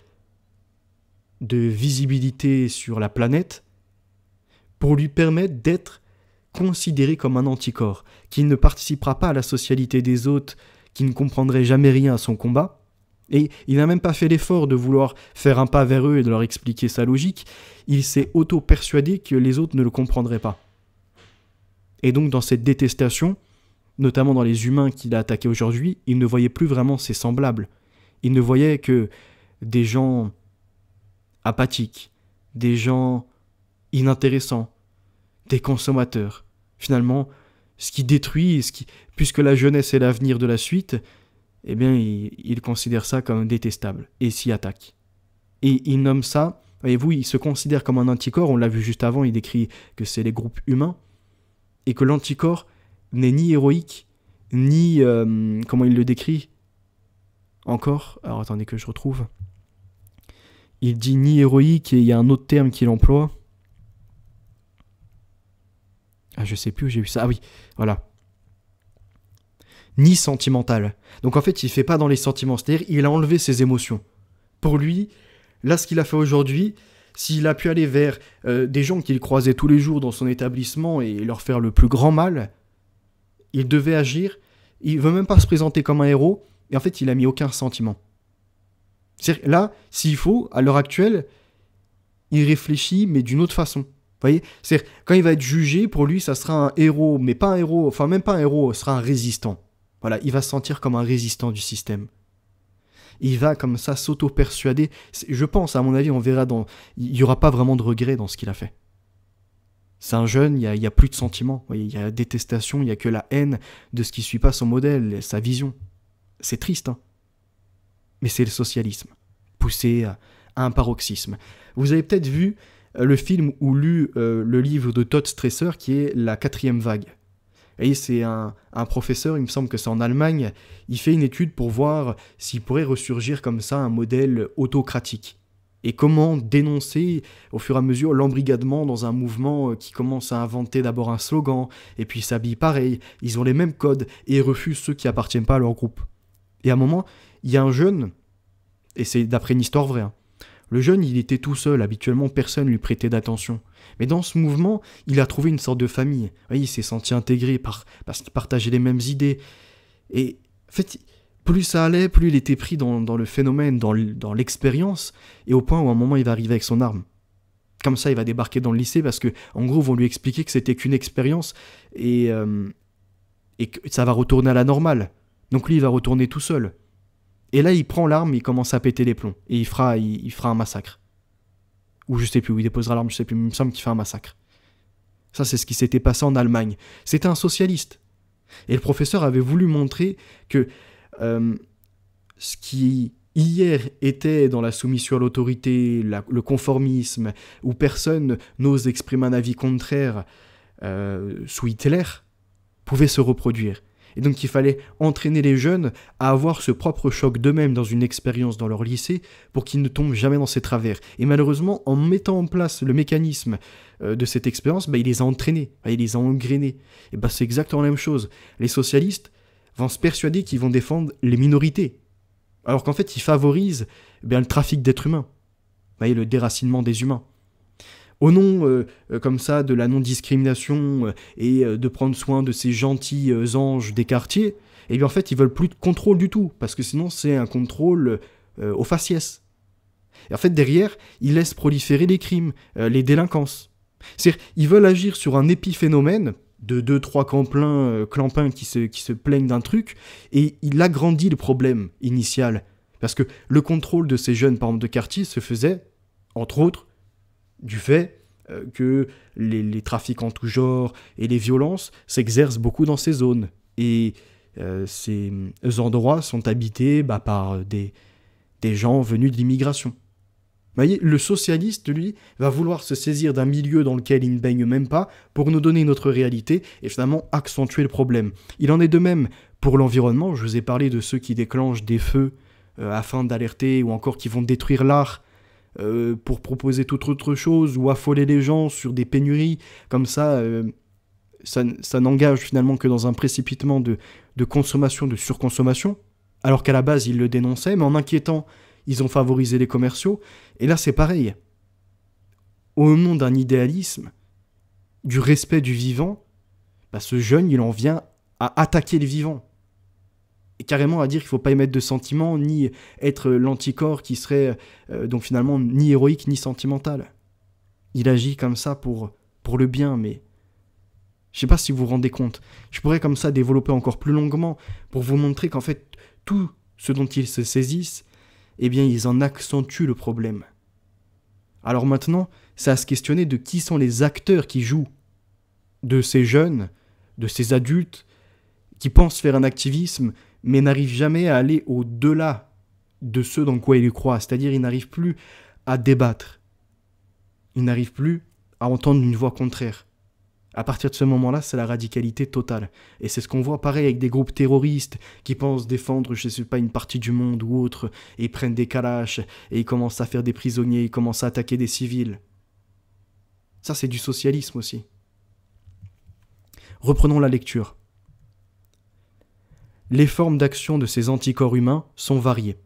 de visibilité sur la planète pour lui permettre d'être considéré comme un anticorps, qui ne participera pas à la socialité des autres, qui ne comprendrait jamais rien à son combat, Et il n'a même pas fait l'effort de vouloir faire un pas vers eux et de leur expliquer sa logique. Il s'est auto-persuadé que les autres ne le comprendraient pas. Et donc dans cette détestation, notamment dans les humains qu'il a attaqués aujourd'hui, il ne voyait plus vraiment ses semblables. Il ne voyait que des gens apathiques, des gens inintéressants, des consommateurs. Finalement, ce qui détruit, puisque la jeunesse est l'avenir de la suite, eh bien, il considère ça comme détestable et s'y attaque. Et il nomme ça, voyez-vous, il se considère comme un anticorps, on l'a vu juste avant, il décrit que c'est les groupes humains, et que l'anticorps n'est ni héroïque, ni, comment il le décrit encore, alors attendez que je retrouve, il dit ni héroïque, et il y a un autre terme qu'il emploie, je sais plus où j'ai vu ça, ah oui, voilà, ni sentimental. Donc en fait, il fait pas dans les sentiments, c'est-à-dire il a enlevé ses émotions. Pour lui, là, ce qu'il a fait aujourd'hui, s'il a pu aller vers des gens qu'il croisait tous les jours dans son établissement et leur faire le plus grand mal, il devait agir. Il veut même pas se présenter comme un héros, et en fait, il a mis aucun sentiment. C'est-à-dire, là, s'il faut, à l'heure actuelle, il réfléchit, mais d'une autre façon. Vous voyez, c'est-à-dire, quand il va être jugé, pour lui, ça sera un héros, mais pas un héros, enfin même pas un héros, ce sera un résistant. Voilà, il va se sentir comme un résistant du système. Il va comme ça s'auto-persuader. Je pense, à mon avis, on verra il n'y aura pas vraiment de regret dans ce qu'il a fait. C'est un jeune, il y a plus de sentiments. Vous voyez, il y a la détestation, il n'y a que la haine de ce qui ne suit pas son modèle, sa vision. C'est triste, hein. Mais c'est le socialisme, poussé à un paroxysme. Vous avez peut-être vu le film ou lu le livre de Todd Stresser qui est La 4e vague. Et c'est un professeur, il me semble que c'est en Allemagne, il fait une étude pour voir s'il pourrait ressurgir comme ça un modèle autocratique. Et comment dénoncer au fur et à mesure l'embrigadement dans un mouvement qui commence à inventer d'abord un slogan, et puis s'habille pareil, ils ont les mêmes codes, et ils refusent ceux qui appartiennent pas à leur groupe. Et à un moment, il y a un jeune, et c'est d'après une histoire vraie, hein, le jeune, il était tout seul, habituellement personne lui prêtait d'attention. Mais dans ce mouvement, il a trouvé une sorte de famille. Il s'est senti intégré parce qu'il partageait les mêmes idées. Et en fait, plus ça allait, plus il était pris dans le phénomène, dans l'expérience, et au point où à un moment, il va arriver avec son arme. Comme ça, il va débarquer dans le lycée parce que, en gros, ils vont lui expliquer que c'était qu'une expérience et que ça va retourner à la normale. Donc lui, il va retourner tout seul. Et là, il prend l'arme, il commence à péter les plombs. Et il fera un massacre. Ou je sais plus où il déposera l'arme, je sais plus, il me semble qu'il fait un massacre. Ça, c'est ce qui s'était passé en Allemagne. C'était un socialiste. Et le professeur avait voulu montrer que ce qui hier était dans la soumission à l'autorité, le conformisme, où personne n'ose exprimer un avis contraire sous Hitler, pouvait se reproduire. Et donc il fallait entraîner les jeunes à avoir ce propre choc d'eux-mêmes dans une expérience dans leur lycée pour qu'ils ne tombent jamais dans ces travers. Et malheureusement, en mettant en place le mécanisme de cette expérience, il les a entraînés, il les a engrenés. Et c'est exactement la même chose. Les socialistes vont se persuader qu'ils vont défendre les minorités, alors qu'en fait ils favorisent le trafic d'êtres humains, le déracinement des humains. Au nom, comme ça, de la non-discrimination et de prendre soin de ces gentils anges des quartiers, et bien en fait, ils veulent plus de contrôle du tout, parce que sinon, c'est un contrôle au faciès. Et en fait, derrière, ils laissent proliférer les crimes, les délinquances. C'est-à-dire, ils veulent agir sur un épiphénomène de 2-3 clampins qui se plaignent d'un truc, et il agrandit le problème initial. Parce que le contrôle de ces jeunes, par exemple, de quartier, se faisait, entre autres, du fait que les trafics en tout genre et les violences s'exercent beaucoup dans ces zones. Et ces endroits sont habités par des gens venus de l'immigration. Vous voyez, le socialiste, lui, va vouloir se saisir d'un milieu dans lequel il ne baigne même pas pour nous donner notre réalité et finalement accentuer le problème. Il en est de même pour l'environnement. Je vous ai parlé de ceux qui déclenchent des feux afin d'alerter ou encore qui vont détruire l'art pour proposer toute autre chose ou affoler les gens sur des pénuries. Comme ça n'engage finalement que dans un précipitement de consommation, de surconsommation, alors qu'à la base ils le dénonçaient, mais en inquiétant, ils ont favorisé les commerciaux. Et là c'est pareil. Au nom d'un idéalisme, du respect du vivant, ce jeune il en vient à attaquer le vivant. carrément à dire qu'il ne faut pas émettre de sentiments, ni être l'anticorps qui serait donc finalement ni héroïque ni sentimental. Il agit comme ça pour le bien, mais je ne sais pas si vous vous rendez compte. Je pourrais comme ça développer encore plus longuement pour vous montrer qu'en fait, tout ce dont ils se saisissent, eh bien, ils en accentuent le problème. Alors maintenant, c'est à se questionner de qui sont les acteurs qui jouent, de ces jeunes, de ces adultes, qui pensent faire un activisme, mais n'arrivent jamais à aller au-delà de ce dans quoi ils croient. C'est-à-dire, ils n'arrivent plus à débattre. Ils n'arrivent plus à entendre une voix contraire. À partir de ce moment-là, c'est la radicalité totale. Et c'est ce qu'on voit pareil avec des groupes terroristes qui pensent défendre, je ne sais pas, une partie du monde ou autre, et ils prennent des kalash, et ils commencent à faire des prisonniers, ils commencent à attaquer des civils. Ça, c'est du socialisme aussi. Reprenons la lecture. Les formes d'action de ces anticorps humains sont variées.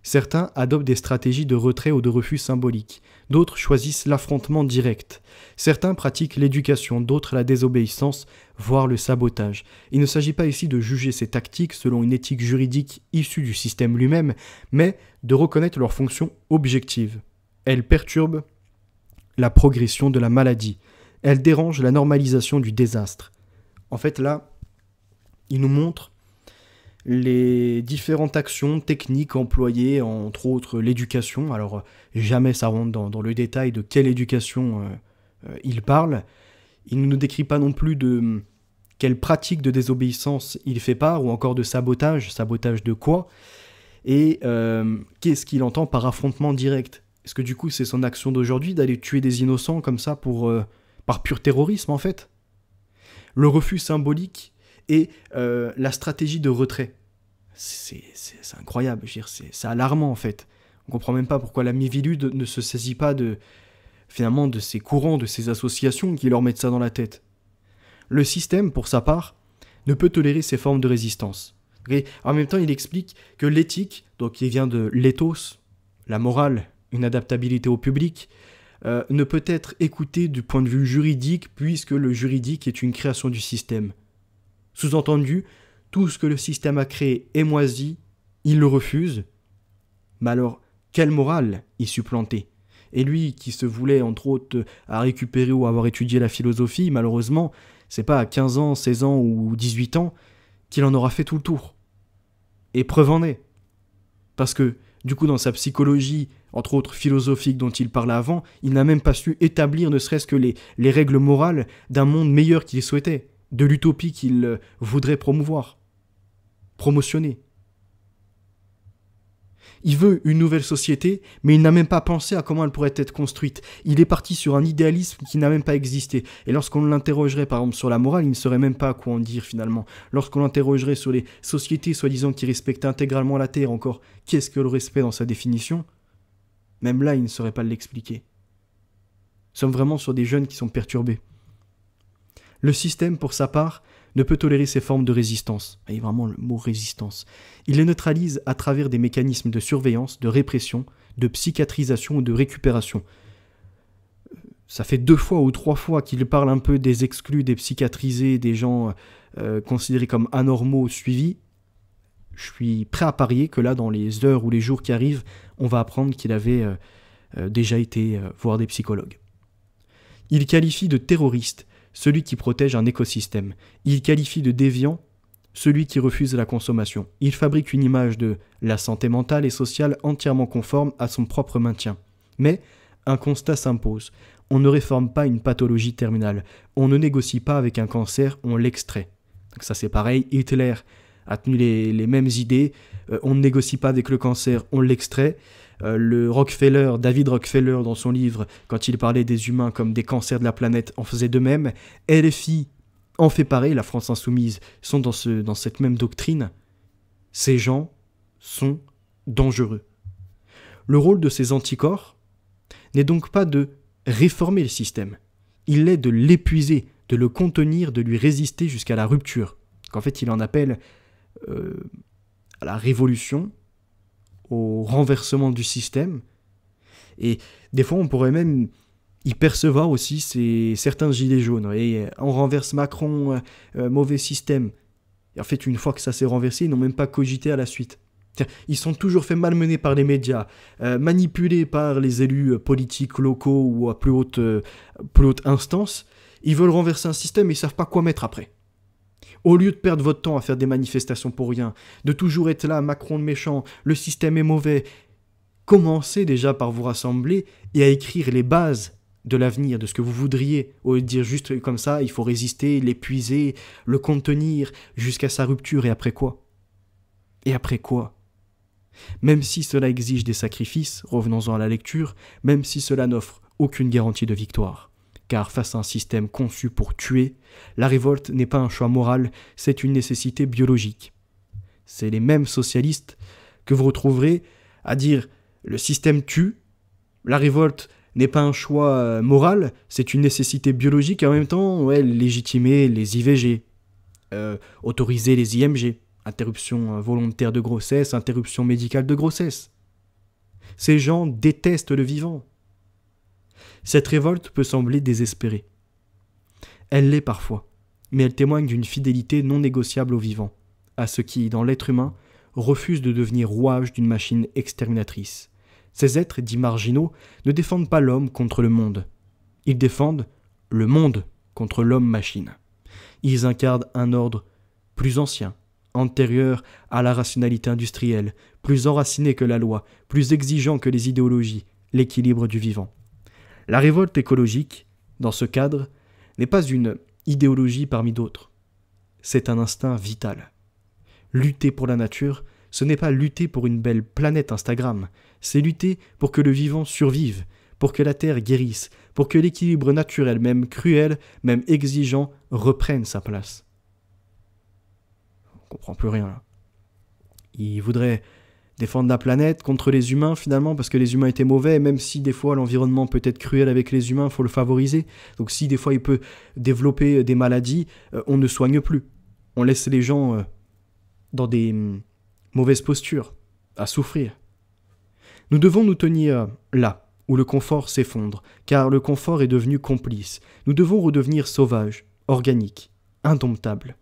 Certains adoptent des stratégies de retrait ou de refus symboliques. D'autres choisissent l'affrontement direct. Certains pratiquent l'éducation, d'autres la désobéissance, voire le sabotage. Il ne s'agit pas ici de juger ces tactiques selon une éthique juridique issue du système lui-même, mais de reconnaître leur fonction objective. Elles perturbent la progression de la maladie. Elles dérangent la normalisation du désastre. En fait, là, il nous montre les différentes actions techniques employées, entre autres l'éducation. Alors, jamais ça rentre dans le détail de quelle éducation il parle. Il ne nous décrit pas non plus de quelle pratique de désobéissance il fait part, ou encore de sabotage. Sabotage de quoi? Et qu'est-ce qu'il entend par affrontement direct? Est-ce que du coup c'est son action d'aujourd'hui d'aller tuer des innocents comme ça par pur terrorisme en fait? Le refus symbolique et la stratégie de retrait. C'est incroyable, je veux dire, c'est alarmant en fait. On ne comprend même pas pourquoi la Miviludes ne se saisit pas finalement de ces courants, de ces associations qui leur mettent ça dans la tête. Le système, pour sa part, ne peut tolérer ces formes de résistance. Et en même temps, il explique que l'éthique, donc qui vient de l'éthos, la morale, une adaptabilité au public, ne peut être écoutée du point de vue juridique, puisque le juridique est une création du système. Sous-entendu, tout ce que le système a créé est moisi, il le refuse. Mais alors, quelle morale y supplanter? Et lui, qui se voulait, entre autres, à récupérer ou avoir étudié la philosophie, malheureusement, c'est pas à 15 ans, 16 ans ou 18 ans qu'il en aura fait tout le tour. Et preuve en est. Parce que, du coup, dans sa psychologie, entre autres philosophique dont il parlait avant, il n'a même pas su établir ne serait-ce que les règles morales d'un monde meilleur qu'il souhaitait, de l'utopie qu'il voudrait promouvoir, promotionner. Il veut une nouvelle société, mais il n'a même pas pensé à comment elle pourrait être construite. Il est parti sur un idéalisme qui n'a même pas existé. Et lorsqu'on l'interrogerait par exemple sur la morale, il ne saurait même pas quoi en dire finalement. Lorsqu'on l'interrogerait sur les sociétés soi-disant qui respectent intégralement la Terre, encore, qu'est-ce que le respect dans sa définition? Même là, il ne saurait pas l'expliquer. Nous sommes vraiment sur des jeunes qui sont perturbés. Le système, pour sa part, ne peut tolérer ces formes de résistance. Et vraiment le mot résistance. Il les neutralise à travers des mécanismes de surveillance, de répression, de psychiatrisation ou de récupération. Ça fait 2 fois ou 3 fois qu'il parle un peu des exclus, des psychiatrisés, des gens considérés comme anormaux, suivis. Je suis prêt à parier que là, dans les heures ou les jours qui arrivent, on va apprendre qu'il avait déjà été voir des psychologues. Il qualifie de terroriste celui qui protège un écosystème. Il qualifie de déviant celui qui refuse la consommation. Il fabrique une image de la santé mentale et sociale entièrement conforme à son propre maintien. Mais un constat s'impose. On ne réforme pas une pathologie terminale. On ne négocie pas avec un cancer, on l'extrait. Donc ça c'est pareil, Hitler a tenu les mêmes idées. On ne négocie pas avec le cancer, on l'extrait. David Rockefeller, dans son livre, quand il parlait des humains comme des cancers de la planète, en faisait de même. LFI en fait pareil, la France Insoumise sont dans cette même doctrine. Ces gens sont dangereux. Le rôle de ces anticorps n'est donc pas de réformer le système. Il est de l'épuiser, de le contenir, de lui résister jusqu'à la rupture. En fait, il en appelle à la révolution, au renversement du système. Et des fois, on pourrait même y percevoir aussi certains gilets jaunes. Et on renverse Macron, mauvais système. Et en fait, une fois que ça s'est renversé, ils n'ont même pas cogité à la suite. Ils sont toujours fait malmener par les médias, manipulés par les élus politiques locaux ou à plus haute instance. Ils veulent renverser un système et ils ne savent pas quoi mettre après. Au lieu de perdre votre temps à faire des manifestations pour rien, de toujours être là, Macron le méchant, le système est mauvais, commencez déjà par vous rassembler et à écrire les bases de l'avenir, de ce que vous voudriez, au lieu de dire juste comme ça, il faut résister, l'épuiser, le contenir, jusqu'à sa rupture, et après quoi? Et après quoi? Même si cela exige des sacrifices, revenons-en à la lecture, même si cela n'offre aucune garantie de victoire. Car face à un système conçu pour tuer, la révolte n'est pas un choix moral, c'est une nécessité biologique. C'est les mêmes socialistes que vous retrouverez à dire « le système tue », la révolte n'est pas un choix moral, c'est une nécessité biologique, et en même temps, légitimer les IVG, autoriser les IMG. Interruption volontaire de grossesse, interruption médicale de grossesse. Ces gens détestent le vivant. Cette révolte peut sembler désespérée. Elle l'est parfois, mais elle témoigne d'une fidélité non négociable au vivant, à ce qui, dans l'être humain, refuse de devenir rouage d'une machine exterminatrice. Ces êtres dits marginaux ne défendent pas l'homme contre le monde. Ils défendent le monde contre l'homme-machine. Ils incarnent un ordre plus ancien, antérieur à la rationalité industrielle, plus enraciné que la loi, plus exigeant que les idéologies, l'équilibre du vivant. La révolte écologique, dans ce cadre, n'est pas une idéologie parmi d'autres. C'est un instinct vital. Lutter pour la nature, ce n'est pas lutter pour une belle planète Instagram, c'est lutter pour que le vivant survive, pour que la Terre guérisse, pour que l'équilibre naturel, même cruel, même exigeant, reprenne sa place. On comprend plus rien là. Il voudrait défendre la planète contre les humains finalement parce que les humains étaient mauvais, et même si des fois l'environnement peut être cruel avec les humains, il faut le favoriser. Donc si des fois il peut développer des maladies, on ne soigne plus. On laisse les gens dans des mauvaises postures, à souffrir. Nous devons nous tenir là, où le confort s'effondre, car le confort est devenu complice. Nous devons redevenir sauvages, organiques, indomptables.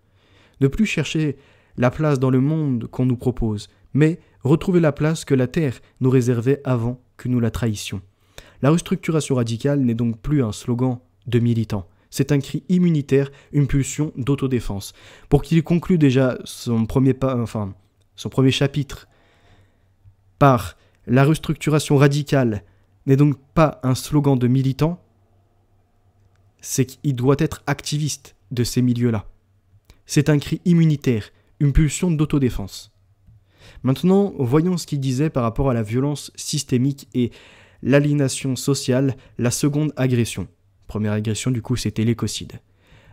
Ne plus chercher la place dans le monde qu'on nous propose, mais retrouver la place que la Terre nous réservait avant que nous la trahissions. La restructuration radicale n'est donc plus un slogan de militants. C'est un cri immunitaire, une pulsion d'autodéfense. Pour qu'il conclue déjà son premier chapitre par « La restructuration radicale n'est donc pas un slogan de militants », c'est qu'il doit être activiste de ces milieux-là. C'est un cri immunitaire, une pulsion d'autodéfense. Maintenant, voyons ce qu'il disait par rapport à la violence systémique et l'aliénation sociale, la seconde agression. Première agression, du coup, c'était l'écocide.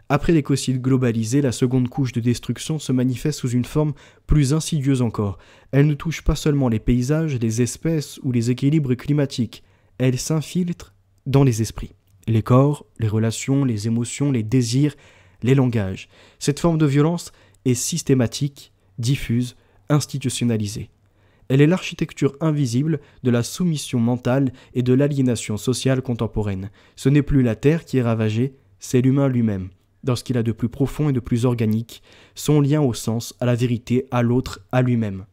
Après l'écocide globalisé, la seconde couche de destruction se manifeste sous une forme plus insidieuse encore. Elle ne touche pas seulement les paysages, les espèces ou les équilibres climatiques. Elle s'infiltre dans les esprits, les corps, les relations, les émotions, les désirs, les langages. Cette forme de violence est systématique, diffuse, institutionnalisée. Elle est l'architecture invisible de la soumission mentale et de l'aliénation sociale contemporaine. Ce n'est plus la Terre qui est ravagée, c'est l'humain lui-même, dans ce qu'il a de plus profond et de plus organique, son lien au sens, à la vérité, à l'autre, à lui-même.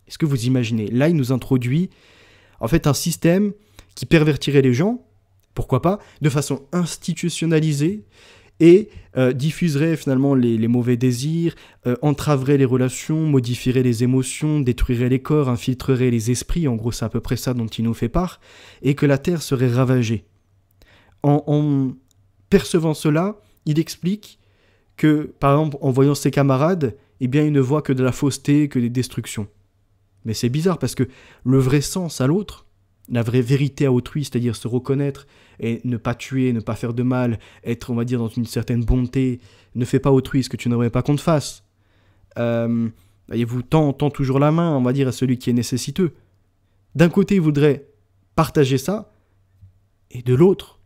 Est-ce que vous imaginez? Là, il nous introduit en fait un système qui pervertirait les gens, pourquoi pas, de façon institutionnalisée, et diffuserait finalement les mauvais désirs, entraverait les relations, modifierait les émotions, détruirait les corps, infiltrerait les esprits, en gros c'est à peu près ça dont il nous fait part, et que la Terre serait ravagée. En percevant cela, il explique que, par exemple, en voyant ses camarades, eh bien il ne voit que de la fausseté, que des destructions. Mais c'est bizarre parce que le vrai sens à l'autre, la vraie vérité à autrui, c'est-à-dire se reconnaître et ne pas tuer, ne pas faire de mal, être, on va dire, dans une certaine bonté, ne fais pas autrui ce que tu n'aimerais pas qu'on te fasse. Voyez-vous, tend toujours la main, on va dire, à celui qui est nécessiteux. D'un côté, il voudrait partager ça, et de l'autre,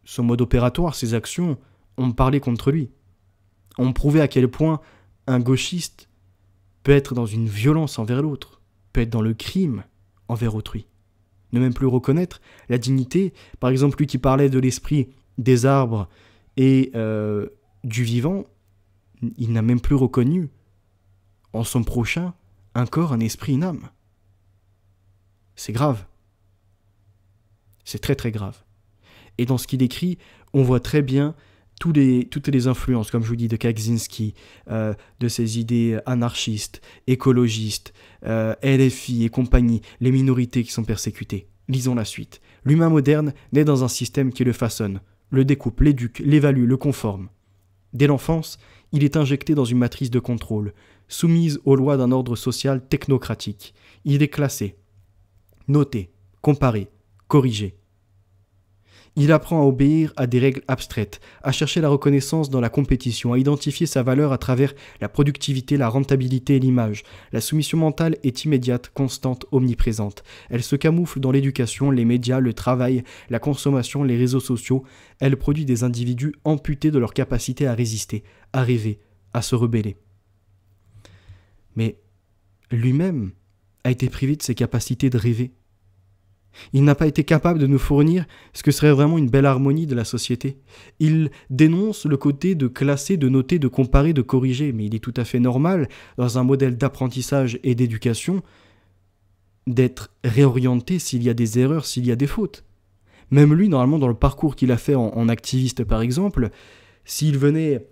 son mode opératoire, ses actions, ont parlé contre lui. On prouvait à quel point un gauchiste peut être dans une violence envers l'autre, peut être dans le crime envers autrui. Ne même plus reconnaître la dignité. Par exemple, lui qui parlait de l'esprit des arbres et du vivant, il n'a même plus reconnu en son prochain un corps, un esprit, une âme. C'est grave. C'est très très grave. Et dans ce qu'il écrit, on voit très bien toutes les influences, comme je vous dis, de Kaczynski, de ses idées anarchistes, écologistes, LFI et compagnie, les minorités qui sont persécutées. Lisons la suite. L'humain moderne naît dans un système qui le façonne, le découpe, l'éduque, l'évalue, le conforme. Dès l'enfance, il est injecté dans une matrice de contrôle, soumise aux lois d'un ordre social technocratique. Il est classé, noté, comparé, corrigé. Il apprend à obéir à des règles abstraites, à chercher la reconnaissance dans la compétition, à identifier sa valeur à travers la productivité, la rentabilité et l'image. La soumission mentale est immédiate, constante, omniprésente. Elle se camoufle dans l'éducation, les médias, le travail, la consommation, les réseaux sociaux. Elle produit des individus amputés de leur capacité à résister, à rêver, à se rebeller. Mais lui-même a été privé de ses capacités de rêver. Il n'a pas été capable de nous fournir ce que serait vraiment une belle harmonie de la société. Il dénonce le côté de classer, de noter, de comparer, de corriger, mais il est tout à fait normal, dans un modèle d'apprentissage et d'éducation, d'être réorienté s'il y a des erreurs, s'il y a des fautes. Même lui, normalement, dans le parcours qu'il a fait en activiste, par exemple, s'il venait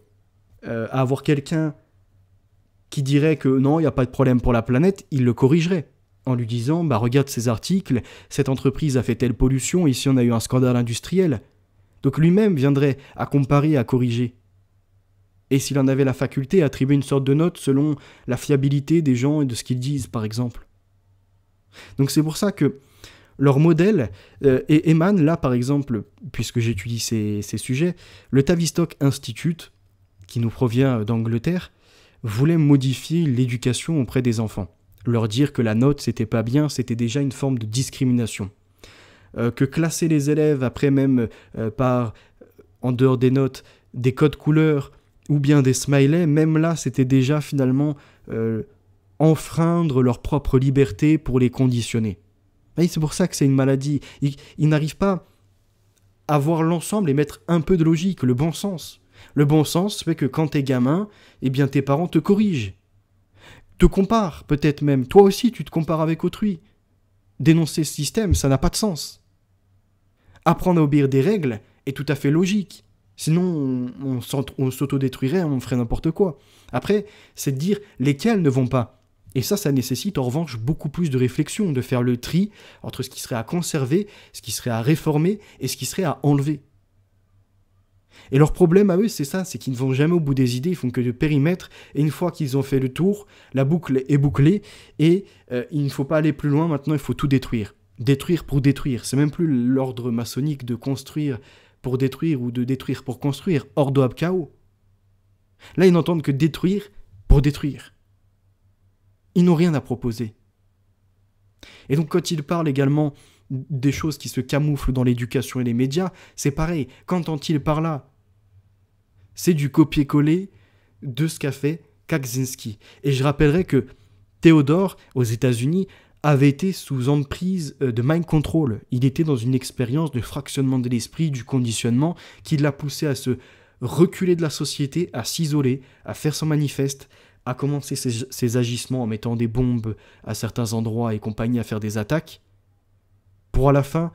à avoir quelqu'un qui dirait que non, il n'y a pas de problème pour la planète, il le corrigerait. En lui disant, regarde ces articles, cette entreprise a fait telle pollution, ici on a eu un scandale industriel. Donc lui-même viendrait à comparer, à corriger. Et s'il en avait la faculté, attribuer une sorte de note selon la fiabilité des gens et de ce qu'ils disent, par exemple. Donc c'est pour ça que leur modèle émane, là par exemple, puisque j'étudie ces sujets, le Tavistock Institute, qui nous provient d'Angleterre, voulait modifier l'éducation auprès des enfants. Leur dire que la note, c'était pas bien, c'était déjà une forme de discrimination. Que classer les élèves après même en dehors des notes, des codes couleurs ou bien des smileys, même là, c'était déjà finalement enfreindre leur propre liberté pour les conditionner. Et c'est pour ça que c'est une maladie. Ils n'arrivent pas à voir l'ensemble et mettre un peu de logique, le bon sens. Le bon sens fait que quand t'es gamin, eh bien tes parents te corrigent. Te compare, peut-être même. Toi aussi, tu te compares avec autrui. Dénoncer ce système, ça n'a pas de sens. Apprendre à obéir des règles est tout à fait logique. Sinon, on s'autodétruirait, on ferait n'importe quoi. Après, c'est de dire lesquels ne vont pas. Et ça nécessite en revanche beaucoup plus de réflexion, de faire le tri entre ce qui serait à conserver, ce qui serait à réformer et ce qui serait à enlever. Et leur problème à eux, c'est ça, c'est qu'ils ne vont jamais au bout des idées, ils font que de périmètre, et une fois qu'ils ont fait le tour, la boucle est bouclée, et il ne faut pas aller plus loin, maintenant il faut tout détruire. Détruire pour détruire, c'est même plus l'ordre maçonnique de construire pour détruire ou de détruire pour construire, ordo ab chao. Là, ils n'entendent que détruire pour détruire. Ils n'ont rien à proposer. Et donc quand ils parlent également des choses qui se camouflent dans l'éducation et les médias, c'est pareil, qu'entend-il par là ? C'est du copier-coller de ce qu'a fait Kaczynski. Et je rappellerai que Théodore, aux États-Unis, avait été sous emprise de mind control. Il était dans une expérience de fractionnement de l'esprit, du conditionnement, qui l'a poussé à se reculer de la société, à s'isoler, à faire son manifeste, à commencer ses agissements en mettant des bombes à certains endroits et compagnie, à faire des attaques, pour à la fin,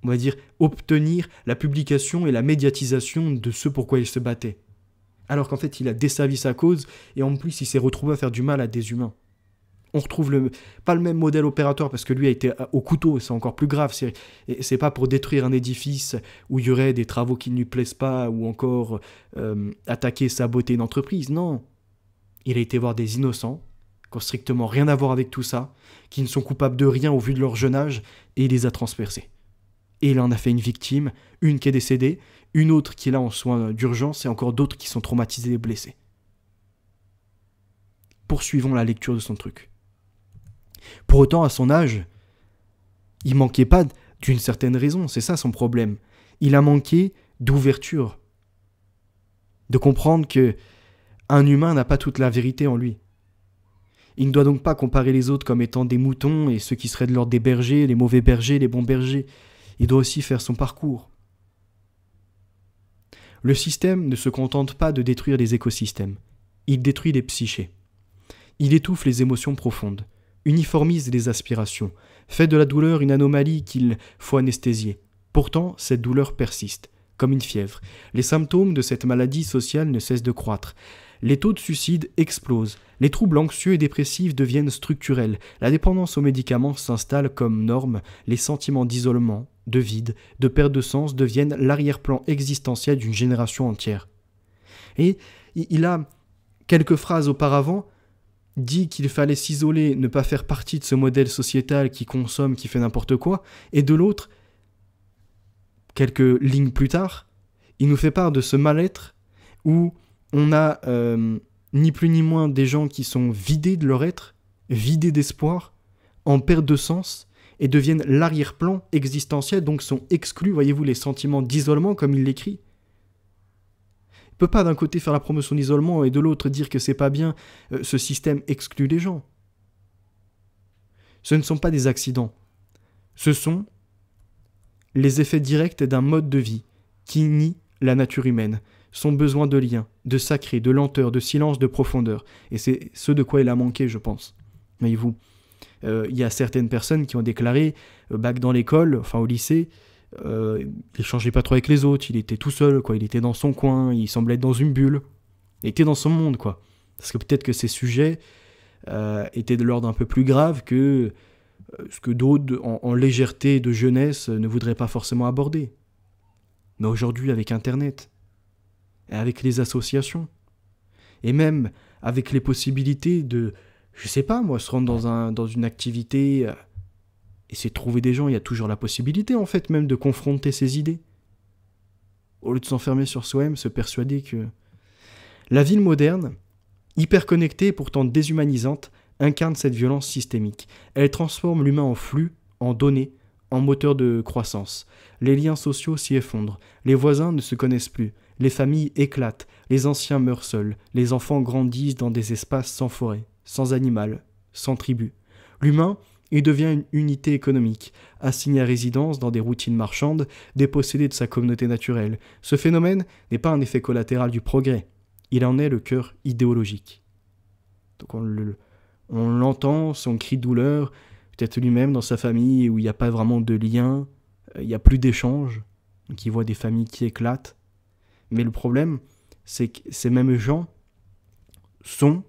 on va dire, obtenir la publication et la médiatisation de ce pourquoi il se battait. Alors qu'en fait, il a desservi sa cause, et en plus, il s'est retrouvé à faire du mal à des humains. On retrouve pas le même modèle opératoire, parce que lui a été au couteau, c'est encore plus grave. C'est pas pour détruire un édifice où il y aurait des travaux qui ne lui plaisent pas, ou encore attaquer, saboter une entreprise, non. Il a été voir des innocents, qui n'ont strictement rien à voir avec tout ça, qui ne sont coupables de rien au vu de leur jeune âge, et il les a transpercés. Et il en a fait une victime, une qui est décédée, une autre qui est là en soins d'urgence, et encore d'autres qui sont traumatisés et blessés. Poursuivons la lecture de son truc. Pour autant, à son âge, il manquait pas d'une certaine raison, c'est ça son problème. Il a manqué d'ouverture, de comprendre que un humain n'a pas toute la vérité en lui. Il ne doit donc pas comparer les autres comme étant des moutons et ceux qui seraient de l'ordre des bergers, les mauvais bergers, les bons bergers. Il doit aussi faire son parcours. Le système ne se contente pas de détruire les écosystèmes. Il détruit les psychés. Il étouffe les émotions profondes, uniformise les aspirations, fait de la douleur une anomalie qu'il faut anesthésier. Pourtant, cette douleur persiste, comme une fièvre. Les symptômes de cette maladie sociale ne cessent de croître. Les taux de suicide explosent, les troubles anxieux et dépressifs deviennent structurels, la dépendance aux médicaments s'installe comme norme, les sentiments d'isolement, de vide, de perte de sens deviennent l'arrière-plan existentiel d'une génération entière. Et il a, quelques phrases auparavant, dit qu'il fallait s'isoler, ne pas faire partie de ce modèle sociétal qui consomme, qui fait n'importe quoi, et de l'autre, quelques lignes plus tard, il nous fait part de ce mal-être où on a ni plus ni moins des gens qui sont vidés de leur être, vidés d'espoir, en perte de sens, et deviennent l'arrière-plan existentiel, donc sont exclus, voyez-vous, les sentiments d'isolement, comme il l'écrit. Il ne peut pas d'un côté faire la promotion d'isolement et de l'autre dire que c'est pas bien, ce système exclut les gens. Ce ne sont pas des accidents, ce sont les effets directs d'un mode de vie qui nie la nature humaine, son besoin de lien, de sacré, de lenteur, de silence, de profondeur. Et c'est ce de quoi il a manqué, je pense. Voyez-vous, il y a certaines personnes qui ont déclaré que dans l'école, enfin au lycée, il échangeait pas trop avec les autres, il était tout seul, quoi. Il était dans son coin, il semblait être dans une bulle. Il était dans son monde, quoi. Parce que peut-être que ces sujets étaient de l'ordre un peu plus grave que ce que d'autres, en légèreté de jeunesse, ne voudraient pas forcément aborder. Mais aujourd'hui, avec Internet, et avec les associations, et même avec les possibilités de, je sais pas moi, se rendre dans une activité, essayer de trouver des gens, il y a toujours la possibilité en fait même de confronter ses idées. Au lieu de s'enfermer sur soi-même, se persuader que... La ville moderne, hyper connectée et pourtant déshumanisante, incarne cette violence systémique. Elle transforme l'humain en flux, en données, en moteur de croissance. Les liens sociaux s'y effondrent, les voisins ne se connaissent plus, les familles éclatent, les anciens meurent seuls, les enfants grandissent dans des espaces sans forêt, sans animal, sans tribu. L'humain, il devient une unité économique, assigné à résidence dans des routines marchandes, dépossédé de sa communauté naturelle. Ce phénomène n'est pas un effet collatéral du progrès, il en est le cœur idéologique. Donc on l'entend, son cri de douleur, peut-être lui-même dans sa famille où il n'y a pas vraiment de lien, il n'y a plus d'échange, donc il voit des familles qui éclatent. Mais le problème, c'est que ces mêmes gens sont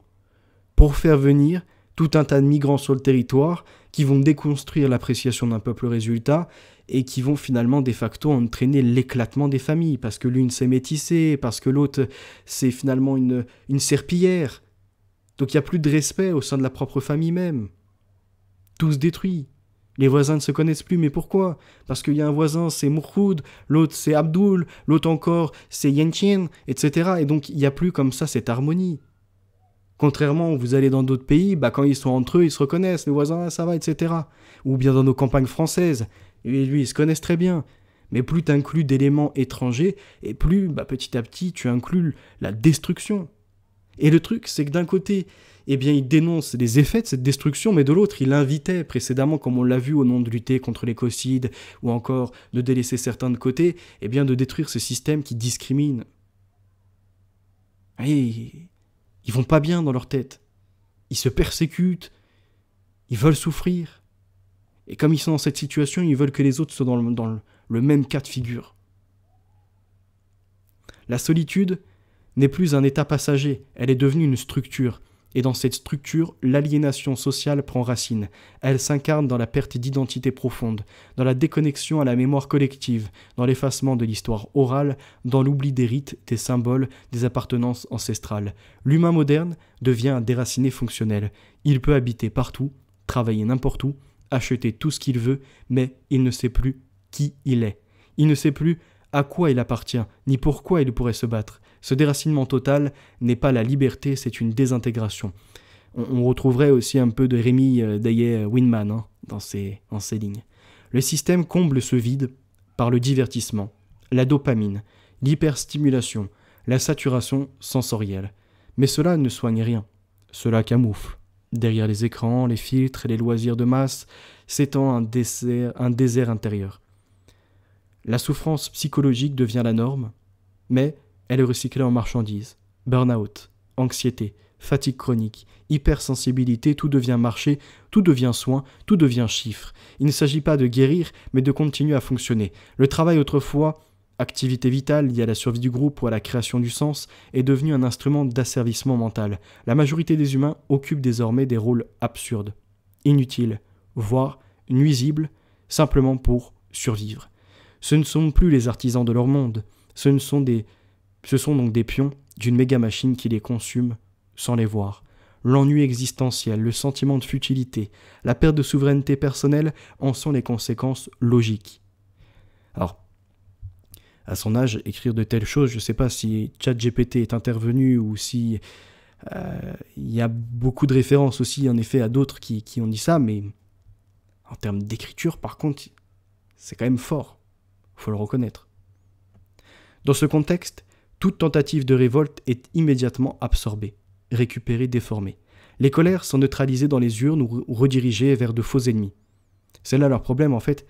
pour faire venir tout un tas de migrants sur le territoire qui vont déconstruire l'appréciation d'un peuple résultat et qui vont finalement de facto entraîner l'éclatement des familles, parce que l'une s'est métissée, parce que l'autre c'est finalement une serpillière. Donc il n'y a plus de respect au sein de la propre famille même. Tout se détruit. Les voisins ne se connaissent plus, mais pourquoi ? Parce qu'il y a un voisin, c'est Mourkoud, l'autre c'est Abdoul, l'autre encore c'est Yenchien, etc. Et donc il n'y a plus comme ça cette harmonie. Contrairement, vous allez dans d'autres pays, quand ils sont entre eux, ils se reconnaissent, les voisins, ça va, etc. Ou bien dans nos campagnes françaises, et lui, ils se connaissent très bien. Mais plus tu inclus d'éléments étrangers, et plus, petit à petit, tu inclus la destruction. Et le truc, c'est que d'un côté, il dénonce les effets de cette destruction, mais de l'autre, il invitait précédemment, comme on l'a vu au nom de lutter contre l'écocide, ou encore de délaisser certains de côté, de détruire ce système qui discrimine. Et ils vont pas bien dans leur tête. Ils se persécutent, ils veulent souffrir. Et comme ils sont dans cette situation, ils veulent que les autres soient dans le même cas de figure. La solitude n'est plus un état passager, elle est devenue une structure. Et dans cette structure, l'aliénation sociale prend racine. Elle s'incarne dans la perte d'identité profonde, dans la déconnexion à la mémoire collective, dans l'effacement de l'histoire orale, dans l'oubli des rites, des symboles, des appartenances ancestrales. L'humain moderne devient un déraciné fonctionnel. Il peut habiter partout, travailler n'importe où, acheter tout ce qu'il veut, mais il ne sait plus qui il est. Il ne sait plus à quoi il appartient, ni pourquoi il pourrait se battre. Ce déracinement total n'est pas la liberté, c'est une désintégration. On retrouverait aussi un peu de Rémi Daillet-Winman dans ces lignes. Le système comble ce vide par le divertissement, la dopamine, l'hyperstimulation, la saturation sensorielle. Mais cela ne soigne rien, cela camoufle. Derrière les écrans, les filtres et les loisirs de masse s'étend un désert intérieur. La souffrance psychologique devient la norme, mais elle est recyclée en marchandises, burn-out, anxiété, fatigue chronique, hypersensibilité, tout devient marché, tout devient soin, tout devient chiffre. Il ne s'agit pas de guérir, mais de continuer à fonctionner. Le travail autrefois, activité vitale liée à la survie du groupe ou à la création du sens, est devenu un instrument d'asservissement mental. La majorité des humains occupent désormais des rôles absurdes, inutiles, voire nuisibles, simplement pour survivre. Ce ne sont plus les artisans de leur monde, ce sont donc des pions d'une méga-machine qui les consume sans les voir. L'ennui existentiel, le sentiment de futilité, la perte de souveraineté personnelle en sont les conséquences logiques. Alors, à son âge, écrire de telles choses, je ne sais pas si ChatGPT est intervenu ou si il y a beaucoup de références aussi, en effet, à d'autres qui ont dit ça, mais en termes d'écriture, par contre, c'est quand même fort, il faut le reconnaître. Dans ce contexte, toute tentative de révolte est immédiatement absorbée, récupérée, déformée. Les colères sont neutralisées dans les urnes ou redirigées vers de faux ennemis. C'est là leur problème, en fait.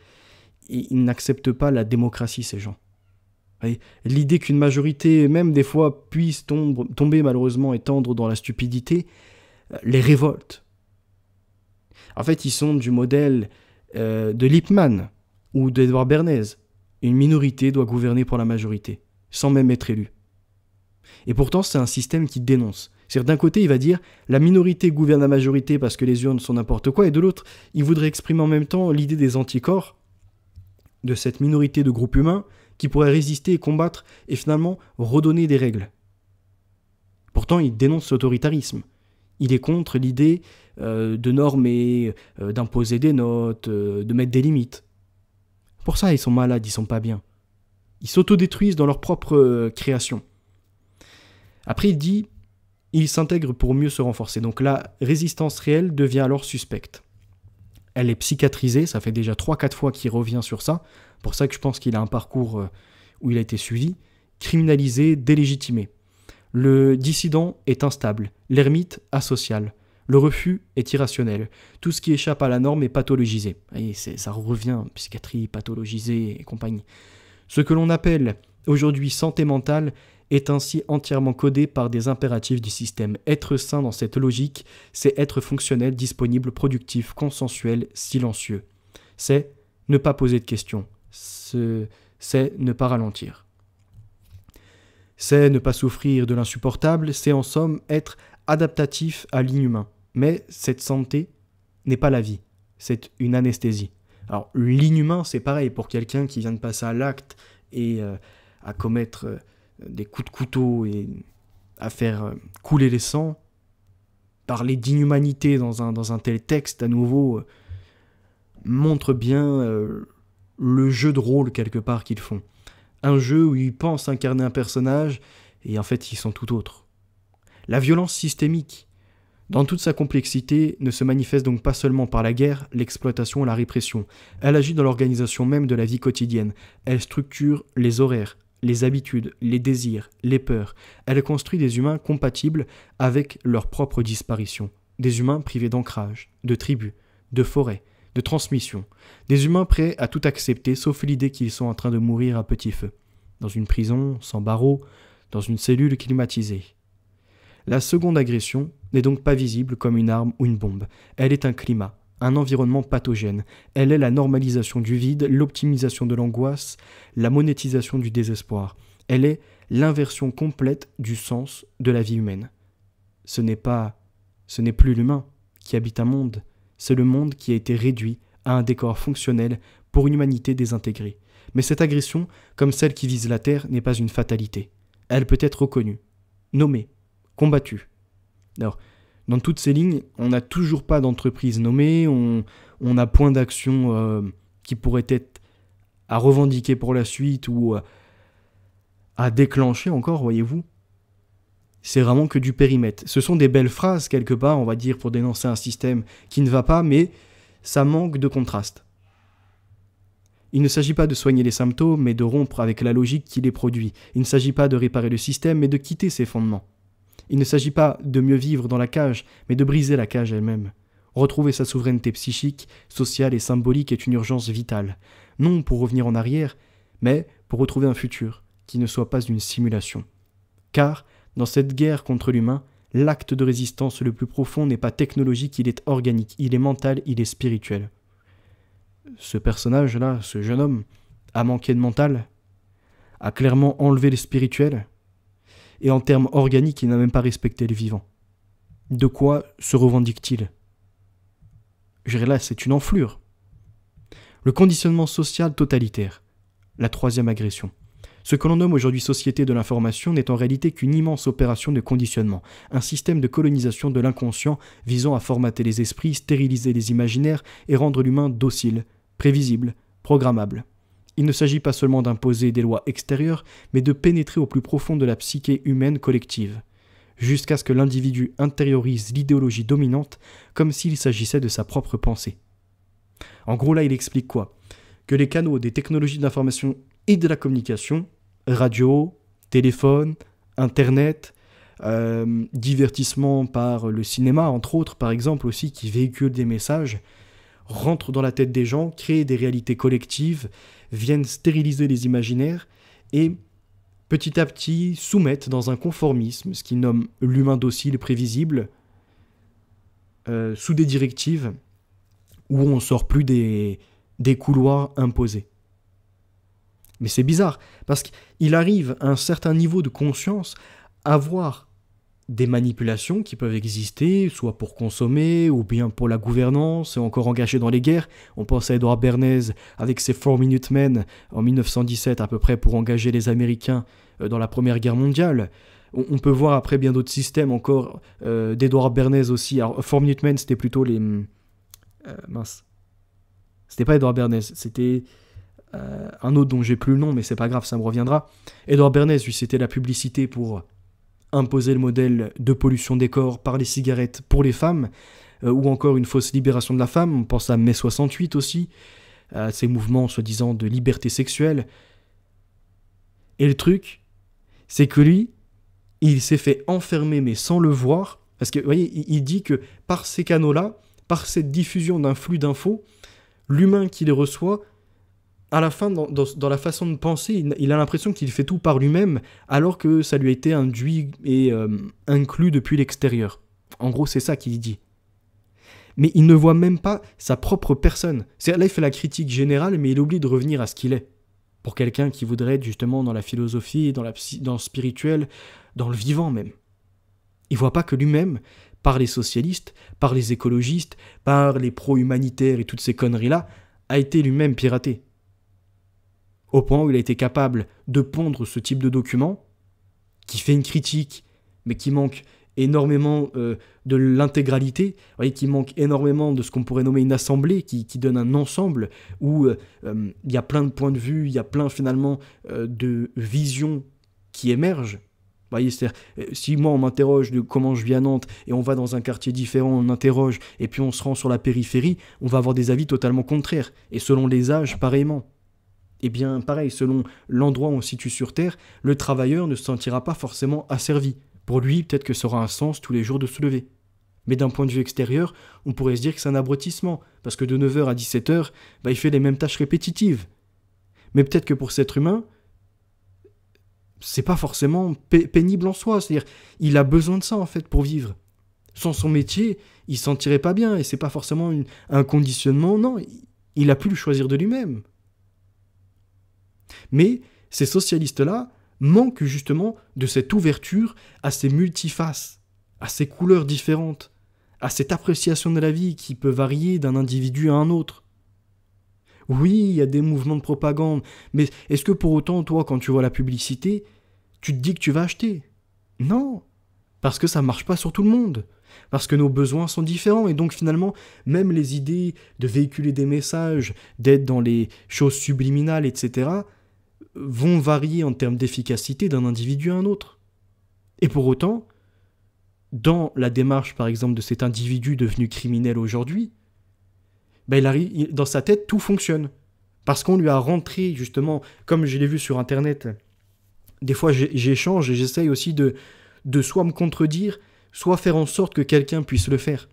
Ils n'acceptent pas la démocratie, ces gens. L'idée qu'une majorité, même des fois, puisse tomber malheureusement et tendre dans la stupidité, les révolte. En fait, ils sont du modèle de Lippmann ou d'Edouard Bernays. Une minorité doit gouverner pour la majorité, sans même être élue. Et pourtant, c'est un système qui dénonce. C'est-à-dire, d'un côté, il va dire la minorité gouverne la majorité parce que les urnes sont n'importe quoi, et de l'autre, il voudrait exprimer en même temps l'idée des anticorps, de cette minorité de groupes humains qui pourrait résister et combattre et finalement redonner des règles. Pourtant, il dénonce l'autoritarisme. Il est contre l'idée de normer, d'imposer des notes, de mettre des limites. Pour ça, ils sont malades, ils sont pas bien. Ils s'autodétruisent dans leur propre création. Après, il dit, ils s'intègrent pour mieux se renforcer. Donc la résistance réelle devient alors suspecte. Elle est psychiatrisée, ça fait déjà 3-4 fois qu'il revient sur ça. Pour ça que je pense qu'il a un parcours où il a été suivi. Criminalisé, délégitimé. Le dissident est instable, l'ermite asocial. Le refus est irrationnel. Tout ce qui échappe à la norme est pathologisé. Et ça revient, psychiatrie, pathologisée et compagnie. Ce que l'on appelle aujourd'hui santé mentale est ainsi entièrement codé par des impératifs du système. Être sain dans cette logique, c'est être fonctionnel, disponible, productif, consensuel, silencieux. C'est ne pas poser de questions. C'est ne pas ralentir. C'est ne pas souffrir de l'insupportable, c'est en somme être adaptatif à l'inhumain. Mais cette santé n'est pas la vie, c'est une anesthésie. Alors l'inhumain, c'est pareil pour quelqu'un qui vient de passer à l'acte et à commettre des coups de couteau et à faire couler les sangs. Parler d'inhumanité dans un tel texte, à nouveau, montre bien le jeu de rôle quelque part qu'ils font. Un jeu où ils pensent incarner un personnage et en fait ils sont tout autre. La violence systémique, dans toute sa complexité, ne se manifeste donc pas seulement par la guerre, l'exploitation et la répression. Elle agit dans l'organisation même de la vie quotidienne. Elle structure les horaires, les habitudes, les désirs, les peurs. Elle construit des humains compatibles avec leur propre disparition. Des humains privés d'ancrage, de tribu, de forêt, de transmission. Des humains prêts à tout accepter sauf l'idée qu'ils sont en train de mourir à petit feu. Dans une prison, sans barreaux, dans une cellule climatisée. La seconde agression n'est donc pas visible comme une arme ou une bombe. Elle est un climat, un environnement pathogène. Elle est la normalisation du vide, l'optimisation de l'angoisse, la monétisation du désespoir. Elle est l'inversion complète du sens de la vie humaine. Ce n'est plus l'humain qui habite un monde, c'est le monde qui a été réduit à un décor fonctionnel pour une humanité désintégrée. Mais cette agression, comme celle qui vise la Terre, n'est pas une fatalité. Elle peut être reconnue, nommée, combattue. Alors, dans toutes ces lignes, on n'a toujours pas d'entreprise nommée, on a point d'action qui pourrait être à revendiquer pour la suite ou à déclencher encore, voyez-vous. C'est vraiment que du périmètre. Ce sont des belles phrases, quelque part, on va dire, pour dénoncer un système qui ne va pas, mais ça manque de contraste. Il ne s'agit pas de soigner les symptômes, mais de rompre avec la logique qui les produit. Il ne s'agit pas de réparer le système, mais de quitter ses fondements. Il ne s'agit pas de mieux vivre dans la cage, mais de briser la cage elle-même. Retrouver sa souveraineté psychique, sociale et symbolique est une urgence vitale. Non pour revenir en arrière, mais pour retrouver un futur qui ne soit pas une simulation. Car, dans cette guerre contre l'humain, L'acte de résistance le plus profond n'est pas technologique, il est organique, il est mental, il est spirituel. Ce personnage-là, ce jeune homme, a manqué de mental, a clairement enlevé le spirituel, et en termes organiques, il n'a même pas respecté le vivant. De quoi se revendique-t-il ? Je dirais là, c'est une enflure. Le conditionnement social totalitaire, la troisième agression. Ce que l'on nomme aujourd'hui société de l'information n'est en réalité qu'une immense opération de conditionnement, un système de colonisation de l'inconscient visant à formater les esprits, stériliser les imaginaires et rendre l'humain docile, prévisible, programmable. Il ne s'agit pas seulement d'imposer des lois extérieures, mais de pénétrer au plus profond de la psyché humaine collective, jusqu'à ce que l'individu intériorise l'idéologie dominante comme s'il s'agissait de sa propre pensée. En gros, là, il explique quoi ? Que les canaux des technologies de l'information et de la communication, radio, téléphone, internet, divertissement par le cinéma, entre autres, par exemple aussi, qui véhiculent des messages, rentrent dans la tête des gens, créent des réalités collectives, viennent stériliser les imaginaires et petit à petit soumettent dans un conformisme, ce qu'ils nomment l'humain docile prévisible, sous des directives où on ne sort plus des couloirs imposés. Mais c'est bizarre, parce qu'il arrive à un certain niveau de conscience à voir des manipulations qui peuvent exister, soit pour consommer, ou bien pour la gouvernance, et encore engagé dans les guerres. On pense à Edward Bernays avec ses 4 Minute Men en 1917 à peu près pour engager les Américains dans la Première Guerre mondiale. On peut voir après bien d'autres systèmes encore d'Edward Bernays aussi. Alors 4 Minute Men c'était plutôt les... C'était pas Edward Bernays, c'était... un autre dont j'ai plus le nom, mais c'est pas grave, ça me reviendra. Edward Bernays, lui, c'était la publicité pour imposer le modèle de pollution des corps par les cigarettes pour les femmes, ou encore une fausse libération de la femme. On pense à mai 68 aussi, à ces mouvements soi-disant de liberté sexuelle. Et le truc, c'est que lui, il s'est fait enfermer, mais sans le voir, parce que, vous voyez, il dit que par ces canaux-là, par cette diffusion d'un flux d'infos, l'humain qui les reçoit, à la fin, dans la façon de penser, il a l'impression qu'il fait tout par lui-même, alors que ça lui a été induit et inclus depuis l'extérieur. En gros, c'est ça qu'il dit. Mais il ne voit même pas sa propre personne. Là, il fait la critique générale, mais il oublie de revenir à ce qu'il est. Pour quelqu'un qui voudrait être justement dans la philosophie, dans le spirituel, dans le vivant même. Il ne voit pas que lui-même, par les socialistes, par les écologistes, par les pro-humanitaires et toutes ces conneries-là, a été lui-même piraté. Au point où il a été capable de pondre ce type de document, qui fait une critique, mais qui manque énormément de l'intégralité, qui manque énormément de ce qu'on pourrait nommer une assemblée, qui donne un ensemble, où il y a plein de points de vue, il y a plein finalement de visions qui émergent. C'est-à-dire, si moi on m'interroge de comment je vis à Nantes, et on va dans un quartier différent, on interroge, et puis on se rend sur la périphérie, on va avoir des avis totalement contraires, et selon les âges, pareillement. Eh bien, pareil, selon l'endroit où on se situe sur Terre, le travailleur ne se sentira pas forcément asservi. Pour lui, peut-être que ça aura un sens tous les jours de se lever. Mais d'un point de vue extérieur, on pourrait se dire que c'est un abrutissement, parce que de 9h à 17h, il fait les mêmes tâches répétitives. Mais peut-être que pour cet être humain, c'est pas forcément pénible en soi, c'est-à-dire il a besoin de ça en fait pour vivre. Sans son métier, il se sentirait pas bien, et c'est pas forcément un conditionnement, non, il a pu le choisir de lui-même. Mais ces socialistes-là manquent justement de cette ouverture à ces multifaces, à ces couleurs différentes, à cette appréciation de la vie qui peut varier d'un individu à un autre. Oui, il y a des mouvements de propagande, mais est-ce que pour autant, toi, quand tu vois la publicité, tu te dis que tu vas acheter ? Non, parce que ça ne marche pas sur tout le monde, parce que nos besoins sont différents, et donc finalement, même les idées de véhiculer des messages, d'être dans les choses subliminales, etc., vont varier en termes d'efficacité d'un individu à un autre. Et pour autant, dans la démarche, par exemple, de cet individu devenu criminel aujourd'hui, dans sa tête, tout fonctionne. Parce qu'on lui a rentré, justement, comme je l'ai vu sur Internet, des fois j'échange et j'essaye aussi de soit me contredire, soit faire en sorte que quelqu'un puisse le faire.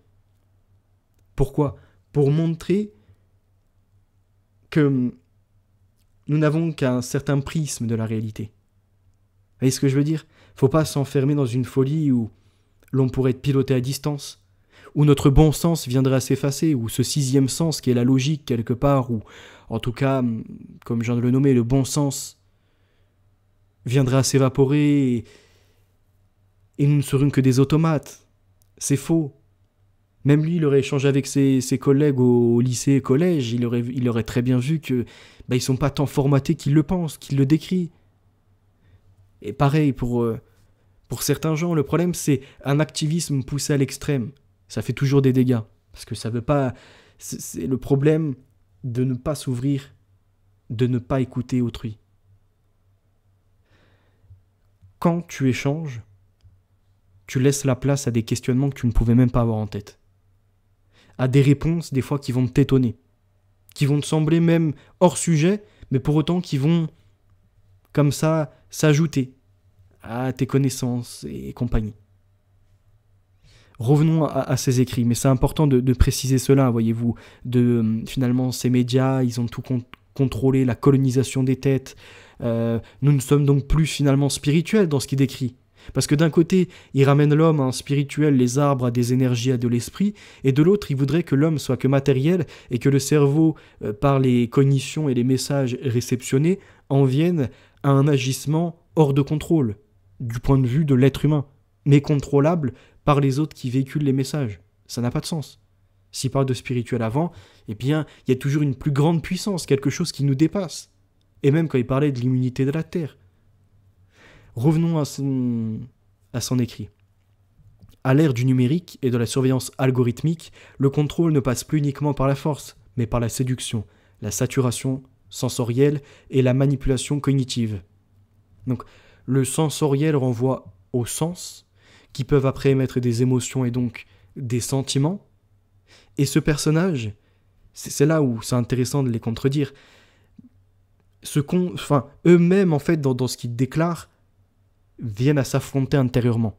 Pourquoi ? Pour montrer que nous n'avons qu'un certain prisme de la réalité. Vous voyez ce que je veux dire ? Faut pas s'enfermer dans une folie où l'on pourrait être piloté à distance, où notre bon sens viendrait à s'effacer, ou ce sixième sens qui est la logique quelque part, ou en tout cas, comme je viens de le nommer, le bon sens viendrait à s'évaporer et nous ne serions que des automates. C'est faux. Même lui, il aurait échangé avec ses collègues au lycée et collège, il aurait très bien vu que ils sont pas tant formatés qu'ils le pensent, qu'ils le décrivent. Et pareil, pour certains gens, le problème, c'est un activisme poussé à l'extrême. Ça fait toujours des dégâts. Parce que ça veut pas... C'est le problème de ne pas s'ouvrir, de ne pas écouter autrui. Quand tu échanges, tu laisses la place à des questionnements que tu ne pouvais même pas avoir en tête. À des réponses, des fois, qui vont t'étonner. Qui vont te sembler même hors sujet, mais pour autant qui vont, comme ça, s'ajouter à tes connaissances et compagnie. Revenons à ces écrits, mais c'est important de préciser cela, voyez-vous. Finalement, ces médias, ils ont tout contrôlé, la colonisation des têtes. Nous ne sommes donc plus finalement spirituels dans ce qu'il décrit. Parce que d'un côté, il ramène l'homme à un spirituel, les arbres à des énergies, à de l'esprit, et de l'autre, il voudrait que l'homme soit que matériel et que le cerveau, par les cognitions et les messages réceptionnés, en vienne à un agissement hors de contrôle, du point de vue de l'être humain, mais contrôlable par les autres qui véhiculent les messages. Ça n'a pas de sens. S'il parle de spirituel avant, eh bien, il y a toujours une plus grande puissance, quelque chose qui nous dépasse. Et même quand il parlait de l'immunité de la Terre. Revenons à son écrit. À l'ère du numérique et de la surveillance algorithmique, le contrôle ne passe plus uniquement par la force, mais par la séduction, la saturation sensorielle et la manipulation cognitive. Donc, le sensoriel renvoie aux sens, qui peuvent après émettre des émotions et donc des sentiments. Et ce personnage, c'est là où c'est intéressant de les contredire, eux-mêmes, en fait, dans ce qu'ils déclarent, viennent à s'affronter intérieurement.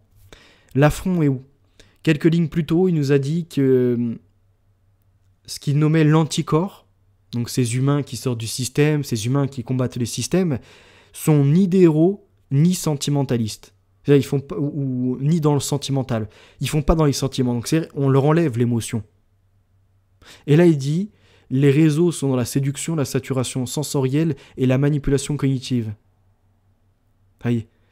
L'affront est où ? Quelques lignes plus tôt, il nous a dit que ce qu'il nommait l'anticorps, donc ces humains qui sortent du système, ces humains qui combattent les systèmes, sont ni des héros, ni sentimentalistes. Ils font pas, ni dans le sentimental. Ils font pas dans les sentiments. Donc on leur enlève l'émotion. Et là, il dit, les réseaux sont dans la séduction, la saturation sensorielle et la manipulation cognitive.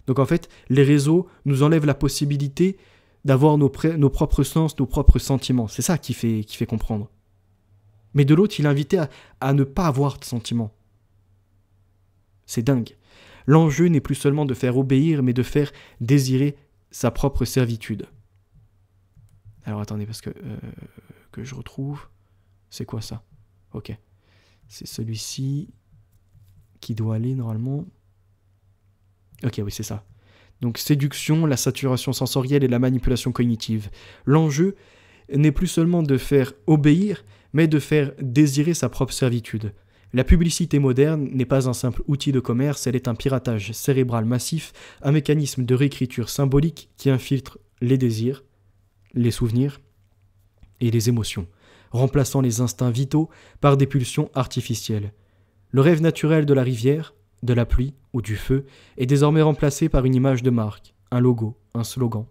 Donc en fait, les réseaux nous enlèvent la possibilité d'avoir nos propres sens, nos propres sentiments. C'est ça qui fait comprendre. Mais de l'autre, il invitait à ne pas avoir de sentiments. C'est dingue. L'enjeu n'est plus seulement de faire obéir, mais de faire désirer sa propre servitude. Alors attendez, parce que je retrouve... C'est quoi ça ? Ok. C'est celui-ci qui doit aller normalement... Ok, oui, c'est ça. Donc, séduction, la saturation sensorielle et la manipulation cognitive. L'enjeu n'est plus seulement de faire obéir, mais de faire désirer sa propre servitude. La publicité moderne n'est pas un simple outil de commerce, elle est un piratage cérébral massif, un mécanisme de réécriture symbolique qui infiltre les désirs, les souvenirs et les émotions, remplaçant les instincts vitaux par des pulsions artificielles. Le rêve naturel de la rivière, de la pluie ou du feu est désormais remplacé par une image de marque, un logo, un slogan.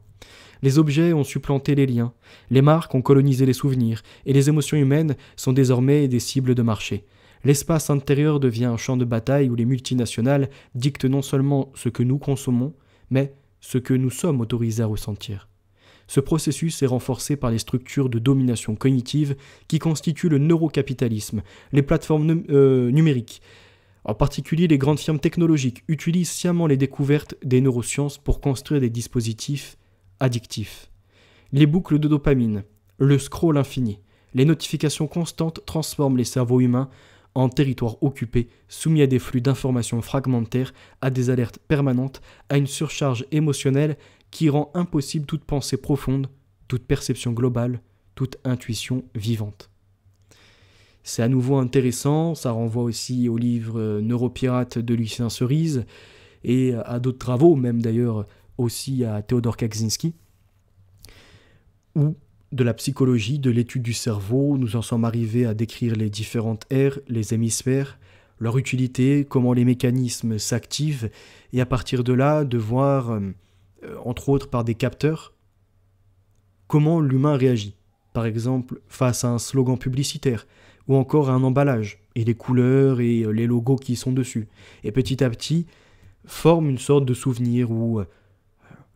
Les objets ont supplanté les liens, les marques ont colonisé les souvenirs, et les émotions humaines sont désormais des cibles de marché. L'espace intérieur devient un champ de bataille où les multinationales dictent non seulement ce que nous consommons, mais ce que nous sommes autorisés à ressentir. Ce processus est renforcé par les structures de domination cognitive qui constituent le neurocapitalisme, les plateformes numériques. En particulier, les grandes firmes technologiques utilisent sciemment les découvertes des neurosciences pour construire des dispositifs addictifs. Les boucles de dopamine, le scroll infini, les notifications constantes transforment les cerveaux humains en territoires occupés, soumis à des flux d'informations fragmentaires, à des alertes permanentes, à une surcharge émotionnelle qui rend impossible toute pensée profonde, toute perception globale, toute intuition vivante. C'est à nouveau intéressant, ça renvoie aussi au livre Neuropirate de Lucien Cerise et à d'autres travaux, même d'ailleurs aussi à Theodore Kaczynski, où de la psychologie, de l'étude du cerveau, nous en sommes arrivés à décrire les différentes aires, les hémisphères, leur utilité, comment les mécanismes s'activent, et à partir de là, de voir, entre autres par des capteurs, comment l'humain réagit. Par exemple, face à un slogan publicitaire, ou encore à un emballage, et les couleurs et les logos qui sont dessus. Et petit à petit, forme une sorte de souvenir où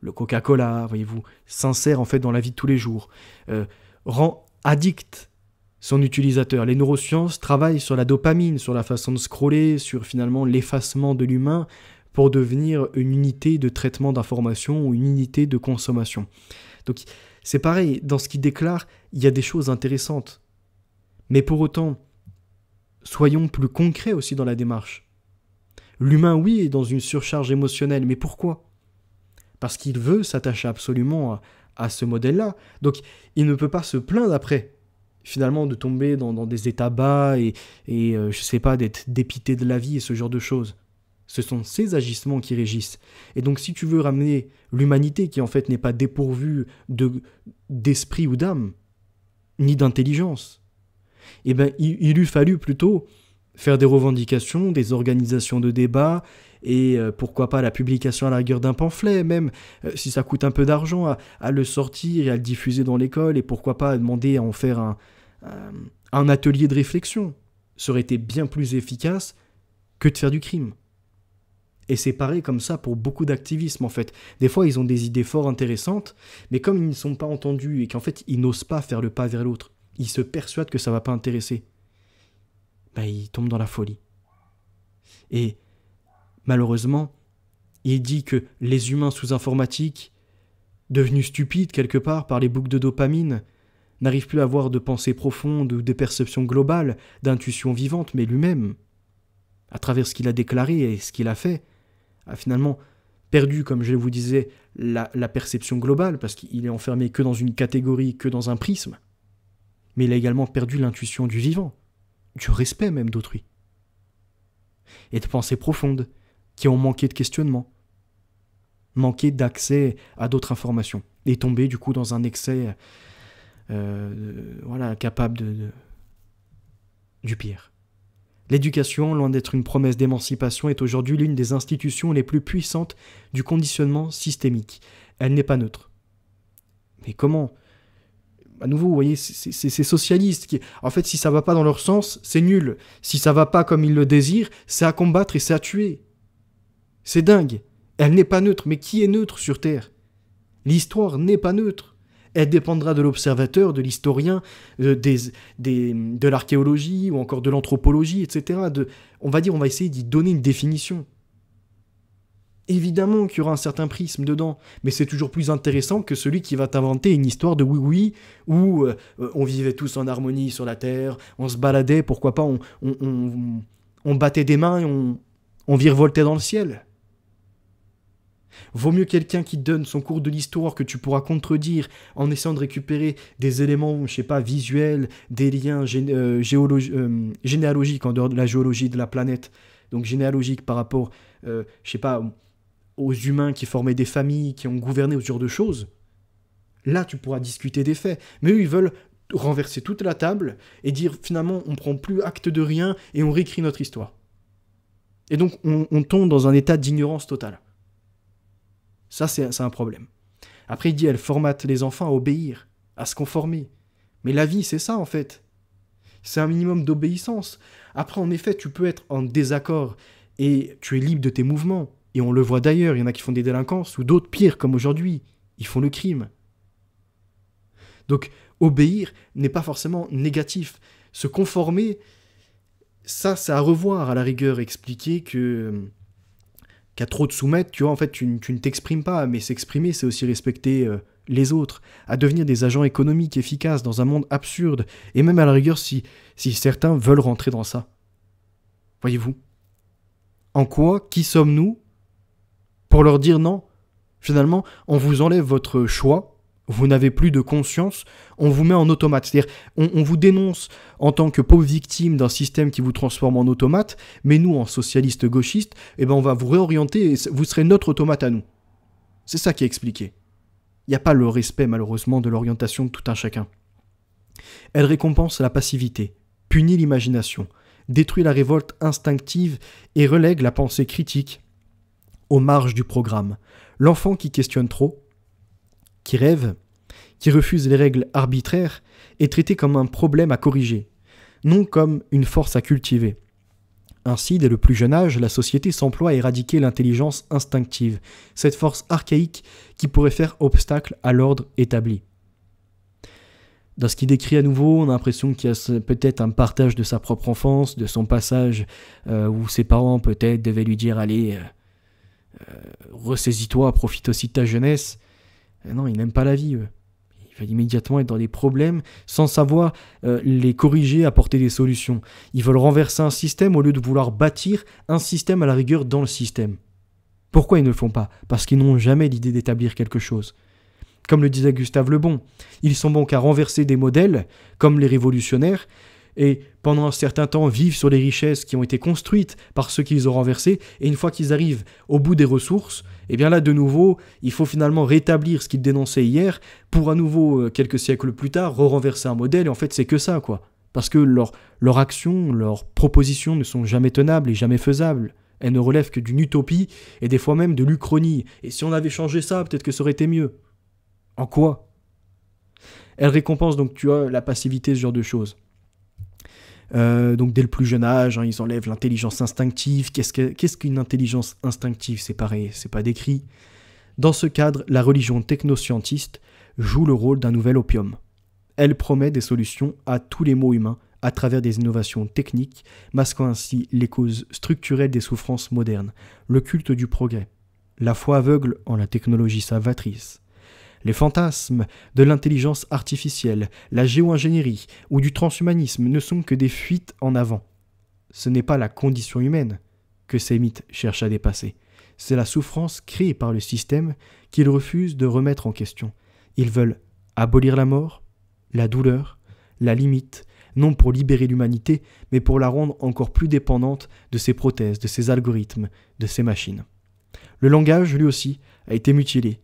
le Coca-Cola, voyez-vous, s'insère en fait dans la vie de tous les jours, rend addict son utilisateur. Les neurosciences travaillent sur la dopamine, sur la façon de scroller, sur finalement l'effacement de l'humain pour devenir une unité de traitement d'information ou une unité de consommation. Donc c'est pareil, dans ce qu'il déclare, il y a des choses intéressantes. Mais pour autant, soyons plus concrets aussi dans la démarche. L'humain, oui, est dans une surcharge émotionnelle, mais pourquoi ? Parce qu'il veut s'attacher absolument à ce modèle-là. Donc il ne peut pas se plaindre après, finalement, de tomber dans des états bas et je sais pas, d'être dépité de la vie et ce genre de choses. Ce sont ces agissements qui régissent. Et donc si tu veux ramener l'humanité qui en fait n'est pas dépourvue d'esprit ou d'âme, ni d'intelligence, eh ben il eût fallu plutôt faire des revendications, des organisations de débats, et pourquoi pas la publication à la rigueur d'un pamphlet, même si ça coûte un peu d'argent à le sortir et à le diffuser dans l'école, et pourquoi pas demander à en faire un atelier de réflexion. Ça aurait été bien plus efficace que de faire du crime. Et c'est pareil comme ça pour beaucoup d'activismes en fait. Des fois ils ont des idées fort intéressantes, mais comme ils ne sont pas entendus et qu'en fait ils n'osent pas faire le pas vers l'autre, ils se persuadent que ça va pas intéresser, ils tombent dans la folie. Et malheureusement, il dit que les humains sous informatique, devenus stupides quelque part par les boucles de dopamine, n'arrivent plus à avoir de pensée profonde ou de perception globale, d'intuition vivante, mais lui-même, à travers ce qu'il a déclaré et ce qu'il a fait, a finalement perdu, comme je vous disais, la perception globale, parce qu'il est enfermé que dans une catégorie, que dans un prisme, mais il a également perdu l'intuition du vivant, du respect même d'autrui, et de pensées profondes, qui ont manqué de questionnement, manqué d'accès à d'autres informations, et tombé du coup dans un excès capable du pire. L'éducation, loin d'être une promesse d'émancipation, est aujourd'hui l'une des institutions les plus puissantes du conditionnement systémique. Elle n'est pas neutre. Mais comment ? À nouveau, vous voyez, c'est ces socialistes qui... En fait, si ça va pas dans leur sens, c'est nul. Si ça va pas comme ils le désirent, c'est à combattre et c'est à tuer. C'est dingue. Elle n'est pas neutre. Mais qui est neutre sur Terre ? L'histoire n'est pas neutre. Elle dépendra de l'observateur, de l'historien, de l'archéologie ou encore de l'anthropologie, etc. On va essayer d'y donner une définition. Évidemment qu'il y aura un certain prisme dedans, mais c'est toujours plus intéressant que celui qui va t'inventer une histoire de oui-oui, où on vivait tous en harmonie sur la Terre, on se baladait, pourquoi pas, on battait des mains et on virevoltait dans le ciel. Vaut mieux quelqu'un qui donne son cours de l'histoire que tu pourras contredire en essayant de récupérer des éléments, je sais pas, visuels, des liens généalogiques en dehors de la géologie de la planète, donc généalogiques par rapport, je sais pas, aux humains qui formaient des familles, qui ont gouverné, ce genre de choses. Là, tu pourras discuter des faits. Mais eux, ils veulent renverser toute la table et dire finalement, on prend plus acte de rien et on réécrit notre histoire. Et donc, on tombe dans un état d'ignorance totale. Ça, c'est un problème. Après, il dit, elle formate les enfants à obéir, à se conformer. Mais la vie, c'est ça, en fait. C'est un minimum d'obéissance. Après, en effet, tu peux être en désaccord et tu es libre de tes mouvements. Et on le voit d'ailleurs, il y en a qui font des délinquances, ou d'autres pires, comme aujourd'hui. Ils font le crime. Donc, obéir n'est pas forcément négatif. Se conformer, ça, c'est à revoir, à la rigueur, expliquer qu'à trop te soumettre, tu vois, en fait, tu ne t'exprimes pas, mais s'exprimer, c'est aussi respecter les autres, à devenir des agents économiques efficaces dans un monde absurde, et même à la rigueur, si certains veulent rentrer dans ça. Voyez-vous ? En quoi, qui sommes-nous pour leur dire non ? Finalement, on vous enlève votre choix, vous n'avez plus de conscience, on vous met en automate. C'est-à-dire, on vous dénonce en tant que pauvre victime d'un système qui vous transforme en automate, mais nous, en socialistes gauchistes, on va vous réorienter et vous serez notre automate à nous. C'est ça qui est expliqué. Il n'y a pas le respect, malheureusement, de l'orientation de tout un chacun. Elle récompense la passivité, punit l'imagination, détruit la révolte instinctive et relègue la pensée critique aux marges du programme. L'enfant qui questionne trop, qui rêve, qui refuse les règles arbitraires, est traité comme un problème à corriger, non comme une force à cultiver. Ainsi, dès le plus jeune âge, la société s'emploie à éradiquer l'intelligence instinctive, cette force archaïque qui pourrait faire obstacle à l'ordre établi. Dans ce qu'il décrit à nouveau, on a l'impression qu'il y a peut-être un partage de sa propre enfance, de son passage, où ses parents peut-être devaient lui dire « Allez, ressaisis-toi, profite aussi de ta jeunesse ». Non, il n'aime pas la vie. Il va immédiatement être dans des problèmes sans savoir les corriger, apporter des solutions. Ils veulent renverser un système au lieu de vouloir bâtir un système à la rigueur dans le système. Pourquoi ils ne le font pas? Parce qu'ils n'ont jamais l'idée d'établir quelque chose. Comme le disait Gustave Le Bon, ils sont bons qu'à renverser des modèles, comme les révolutionnaires, et pendant un certain temps vivent sur les richesses qui ont été construites par ceux qu'ils ont renversés, et une fois qu'ils arrivent au bout des ressources, et bien là de nouveau, il faut finalement rétablir ce qu'ils dénonçaient hier, pour à nouveau, quelques siècles plus tard, renverser un modèle, et en fait c'est que ça, quoi. Parce que leurs actions, leurs propositions ne sont jamais tenables et jamais faisables. Elles ne relèvent que d'une utopie, et des fois même de l'Uchronie. Et si on avait changé ça, peut-être que ça aurait été mieux. En quoi? Elle récompense donc, tu vois, la passivité, ce genre de choses. Donc dès le plus jeune âge, ils enlèvent l'intelligence instinctive. Qu'est-ce qu'une intelligence instinctive? C'est pareil, c'est pas décrit. Dans ce cadre, la religion technoscientiste joue le rôle d'un nouvel opium. Elle promet des solutions à tous les maux humains à travers des innovations techniques, masquant ainsi les causes structurelles des souffrances modernes, le culte du progrès, la foi aveugle en la technologie salvatrice. Les fantasmes de l'intelligence artificielle, la géo-ingénierie ou du transhumanisme ne sont que des fuites en avant. Ce n'est pas la condition humaine que ces mythes cherchent à dépasser. C'est la souffrance créée par le système qu'ils refusent de remettre en question. Ils veulent abolir la mort, la douleur, la limite, non pour libérer l'humanité, mais pour la rendre encore plus dépendante de ces prothèses, de ces algorithmes, de ces machines. Le langage, lui aussi, a été mutilé.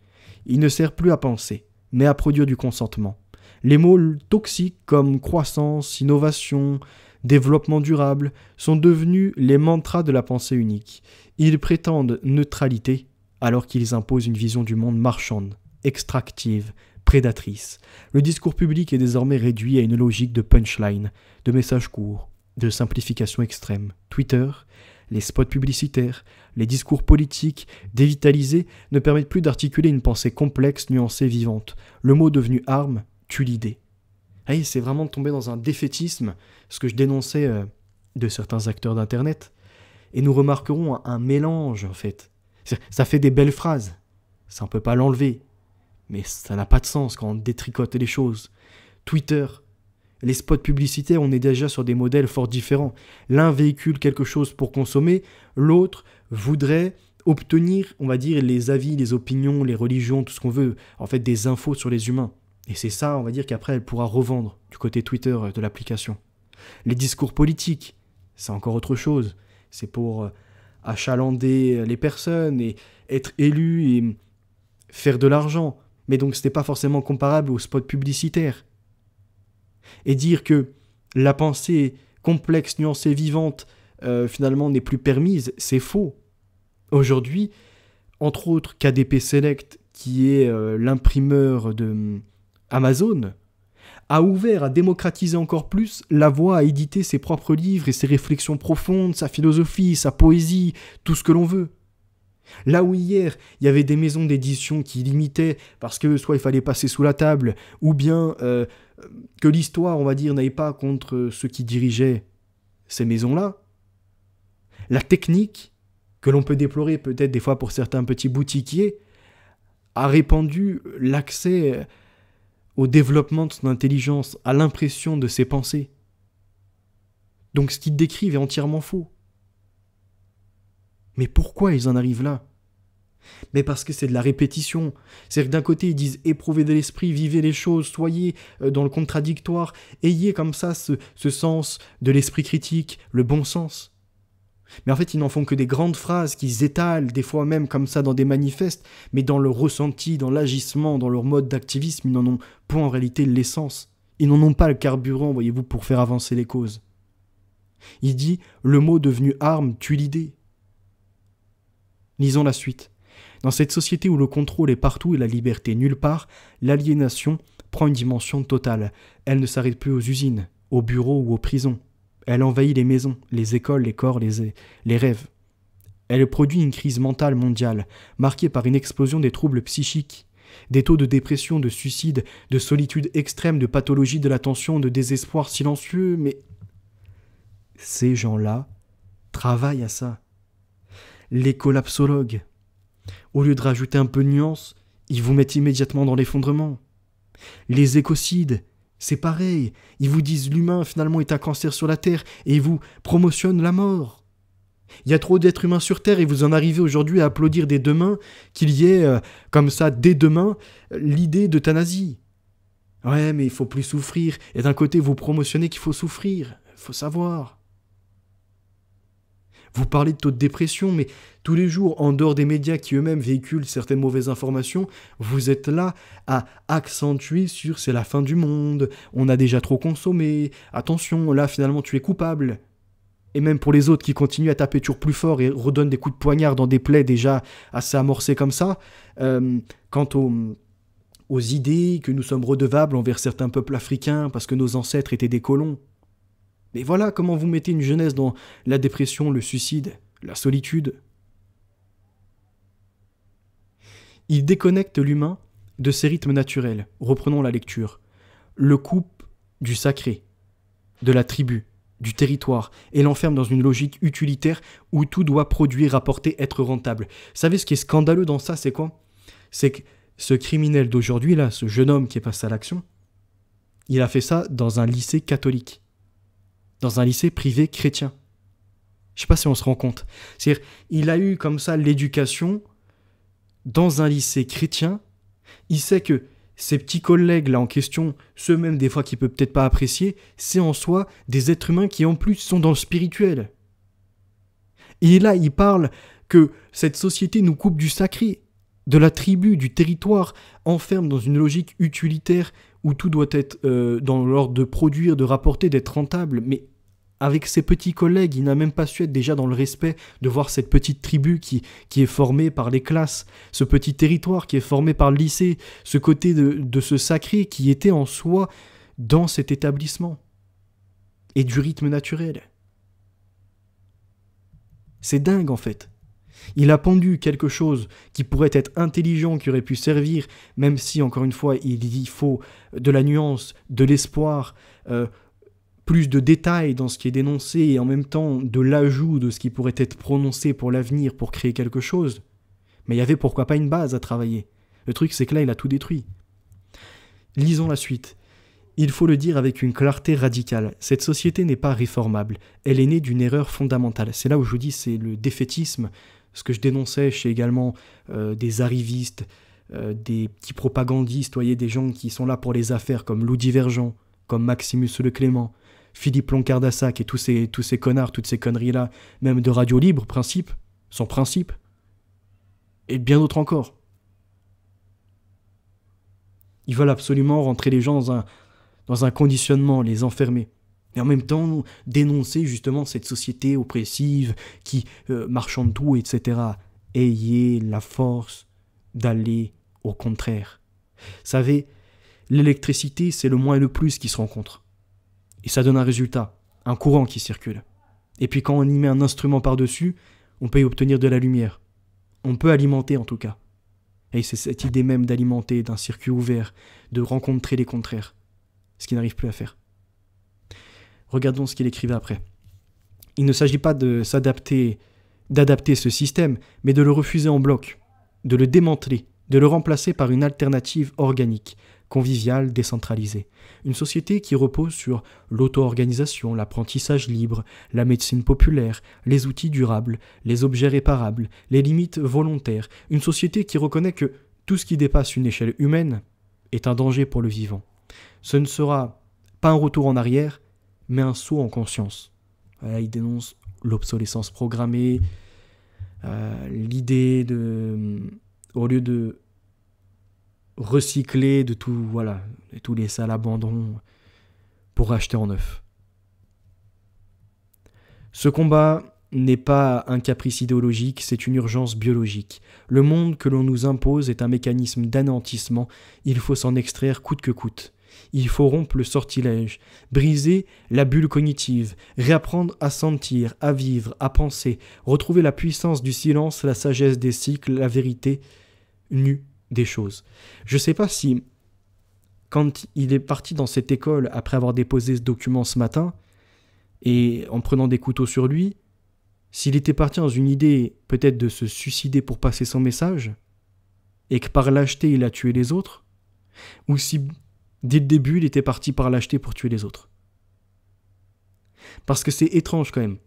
Il ne sert plus à penser, mais à produire du consentement. Les mots toxiques comme croissance, innovation, développement durable sont devenus les mantras de la pensée unique. Ils prétendent neutralité alors qu'ils imposent une vision du monde marchande, extractive, prédatrice. Le discours public est désormais réduit à une logique de punchline, de messages courts, de simplification extrême. Twitter, les spots publicitaires, les discours politiques dévitalisés ne permettent plus d'articuler une pensée complexe, nuancée, vivante. Le mot devenu arme tue l'idée. Hey, c'est vraiment tomber dans un défaitisme, ce que je dénonçais de certains acteurs d'Internet. Et nous remarquerons un mélange, en fait. Ça fait des belles phrases, ça on peut pas l'enlever. Mais ça n'a pas de sens quand on détricote les choses. Twitter, les spots publicitaires, on est déjà sur des modèles fort différents. L'un véhicule quelque chose pour consommer, l'autre voudrait obtenir, on va dire, les avis, les opinions, les religions, tout ce qu'on veut, en fait des infos sur les humains. Et c'est ça, on va dire, qu'après elle pourra revendre du côté Twitter de l'application. Les discours politiques, c'est encore autre chose. C'est pour achalander les personnes et être élu et faire de l'argent. Mais donc ce n'est pas forcément comparable aux spots publicitaires. Et dire que la pensée complexe, nuancée, vivante, finalement n'est plus permise, c'est faux. Aujourd'hui, entre autres, KDP Select, qui est l'imprimeur de Amazon, a ouvert à démocratiser encore plus la voie à éditer ses propres livres et ses réflexions profondes, sa philosophie, sa poésie, tout ce que l'on veut. Là où hier, il y avait des maisons d'édition qui limitaient parce que soit il fallait passer sous la table, ou bien que l'histoire, on va dire, n'aille pas contre ceux qui dirigeaient ces maisons-là, la technique, que l'on peut déplorer peut-être des fois pour certains petits boutiquiers, a répandu l'accès au développement de son intelligence, à l'impression de ses pensées. Donc ce qu'ils décrivent est entièrement faux. Mais pourquoi ils en arrivent là? Mais parce que c'est de la répétition. C'est-à-dire que d'un côté, ils disent « éprouvez de l'esprit, vivez les choses, soyez dans le contradictoire, ayez comme ça ce sens de l'esprit critique, le bon sens. » Mais en fait, ils n'en font que des grandes phrases qu'ils étalent, des fois même comme ça dans des manifestes, mais dans leur ressenti, dans l'agissement, dans leur mode d'activisme, ils n'en ont pas en réalité l'essence. Ils n'en ont pas le carburant, voyez-vous, pour faire avancer les causes. Il dit « le mot devenu arme tue l'idée ». Lisons la suite. Dans cette société où le contrôle est partout et la liberté nulle part, l'aliénation prend une dimension totale. Elle ne s'arrête plus aux usines, aux bureaux ou aux prisons. Elle envahit les maisons, les écoles, les corps, les rêves. Elle produit une crise mentale mondiale, marquée par une explosion des troubles psychiques, des taux de dépression, de suicide, de solitude extrême, de pathologie de l'attention, de désespoir silencieux, mais ces gens-là travaillent à ça. Les collapsologues, au lieu de rajouter un peu de nuance, ils vous mettent immédiatement dans l'effondrement. Les écocides, c'est pareil, ils vous disent l'humain finalement est un cancer sur la Terre et ils vous promotionnent la mort. Il y a trop d'êtres humains sur Terre et vous en arrivez aujourd'hui à applaudir dès demain qu'il y ait, comme ça, dès demain, l'idée d'euthanasie. Ouais, mais il faut plus souffrir. Et d'un côté, vous promotionnez qu'il faut souffrir. Il faut savoir. Vous parlez de taux de dépression, mais tous les jours, en dehors des médias qui eux-mêmes véhiculent certaines mauvaises informations, vous êtes là à accentuer sur c'est la fin du monde, on a déjà trop consommé, attention, là finalement tu es coupable. Et même pour les autres qui continuent à taper toujours plus fort et redonnent des coups de poignard dans des plaies déjà assez amorcées comme ça, quant aux idées que nous sommes redevables envers certains peuples africains parce que nos ancêtres étaient des colons. Mais voilà comment vous mettez une jeunesse dans la dépression, le suicide, la solitude. Il déconnecte l'humain de ses rythmes naturels. Reprenons la lecture. Le coupe du sacré, de la tribu, du territoire, et l'enferme dans une logique utilitaire où tout doit produire, rapporter, être rentable. Vous savez ce qui est scandaleux dans ça, c'est quoi? C'est que ce criminel d'aujourd'hui, là, ce jeune homme qui est passé à l'action, il a fait ça dans un lycée catholique. Dans un lycée privé chrétien. Je sais pas si on se rend compte. C'est-à-dire, il a eu comme ça l'éducation dans un lycée chrétien. Il sait que ces petits collègues là en question, ceux même des fois qu'il peut peut-être pas apprécier, c'est en soi des êtres humains qui en plus sont dans le spirituel. Et là, il parle que cette société nous coupe du sacré, de la tribu, du territoire, enferme dans une logique utilitaire où tout doit être dans l'ordre de produire, de rapporter, d'être rentable. Mais avec ses petits collègues, il n'a même pas su être déjà dans le respect de voir cette petite tribu qui est formée par les classes, ce petit territoire qui est formé par le lycée, ce côté de ce sacré qui était en soi dans cet établissement, et du rythme naturel. C'est dingue en fait. Il a pendu quelque chose qui pourrait être intelligent, qui aurait pu servir, même si, encore une fois, il faut de la nuance, de l'espoir, plus de détails dans ce qui est dénoncé, et en même temps de l'ajout de ce qui pourrait être prononcé pour l'avenir, pour créer quelque chose. Mais il y avait pourquoi pas une base à travailler. Le truc, c'est que là, il a tout détruit. Lisons la suite. Il faut le dire avec une clarté radicale, cette société n'est pas réformable, elle est née d'une erreur fondamentale. C'est là où je vous dis, c'est le défaitisme, ce que je dénonçais chez également des arrivistes, des petits propagandistes, voyez, des gens qui sont là pour les affaires, comme Lou Divergent, comme Maximus Le Clément, Philippe Loncardassac et tous ces connards, toutes ces conneries-là, même de Radio Libre, Principe, son principe, et bien d'autres encore. Ils veulent absolument rentrer les gens dans un conditionnement, les enfermer. Et en même temps, dénoncer justement cette société oppressive qui marchande tout, etc. Ayez la force d'aller au contraire. Vous savez, l'électricité, c'est le moins et le plus qui se rencontrent. Et ça donne un résultat, un courant qui circule. Et puis quand on y met un instrument par-dessus, on peut y obtenir de la lumière. On peut alimenter en tout cas. Et c'est cette idée même d'alimenter, d'un circuit ouvert, de rencontrer les contraires. Ce qu'il n'arrive plus à faire. Regardons ce qu'il écrivait après. Il ne s'agit pas d'adapter ce système, mais de le refuser en bloc, de le démanteler, de le remplacer par une alternative organique, conviviale, décentralisée. Une société qui repose sur l'auto-organisation, l'apprentissage libre, la médecine populaire, les outils durables, les objets réparables, les limites volontaires. Une société qui reconnaît que tout ce qui dépasse une échelle humaine est un danger pour le vivant. Ce ne sera pas un retour en arrière, mais un saut en conscience. Voilà, il dénonce l'obsolescence programmée, l'idée de, au lieu de recycler de tout, voilà, de tout laisser à l'abandon pour acheter en neuf. Ce combat n'est pas un caprice idéologique, c'est une urgence biologique. Le monde que l'on nous impose est un mécanisme d'anéantissement, il faut s'en extraire coûte que coûte. Il faut rompre le sortilège, briser la bulle cognitive, réapprendre à sentir, à vivre, à penser, retrouver la puissance du silence, la sagesse des cycles, la vérité nue des choses. Je ne sais pas si, quand il est parti dans cette école, après avoir déposé ce document ce matin, et en prenant des couteaux sur lui, s'il était parti dans une idée peut-être de se suicider pour passer son message, et que par lâcheté il a tué les autres, ou si dès le début il était parti par lâcheté pour tuer les autres. Parce que c'est étrange quand même.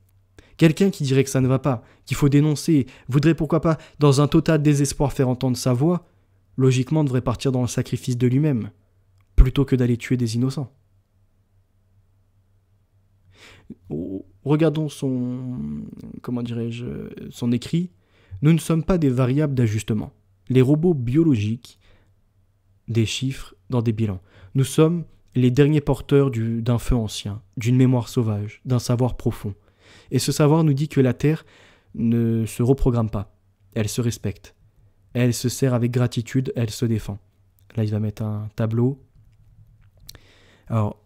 Quelqu'un qui dirait que ça ne va pas, qu'il faut dénoncer, voudrait pourquoi pas, dans un total désespoir, faire entendre sa voix, logiquement devrait partir dans le sacrifice de lui-même, plutôt que d'aller tuer des innocents. Regardons son écrit. Nous ne sommes pas des variables d'ajustement. Les robots biologiques, des chiffres dans des bilans. Nous sommes les derniers porteurs d'un feu ancien, d'une mémoire sauvage, d'un savoir profond. Et ce savoir nous dit que la Terre ne se reprogramme pas. Elle se respecte. Elle se sert avec gratitude, elle se défend. Là, il va mettre un tableau. Alors,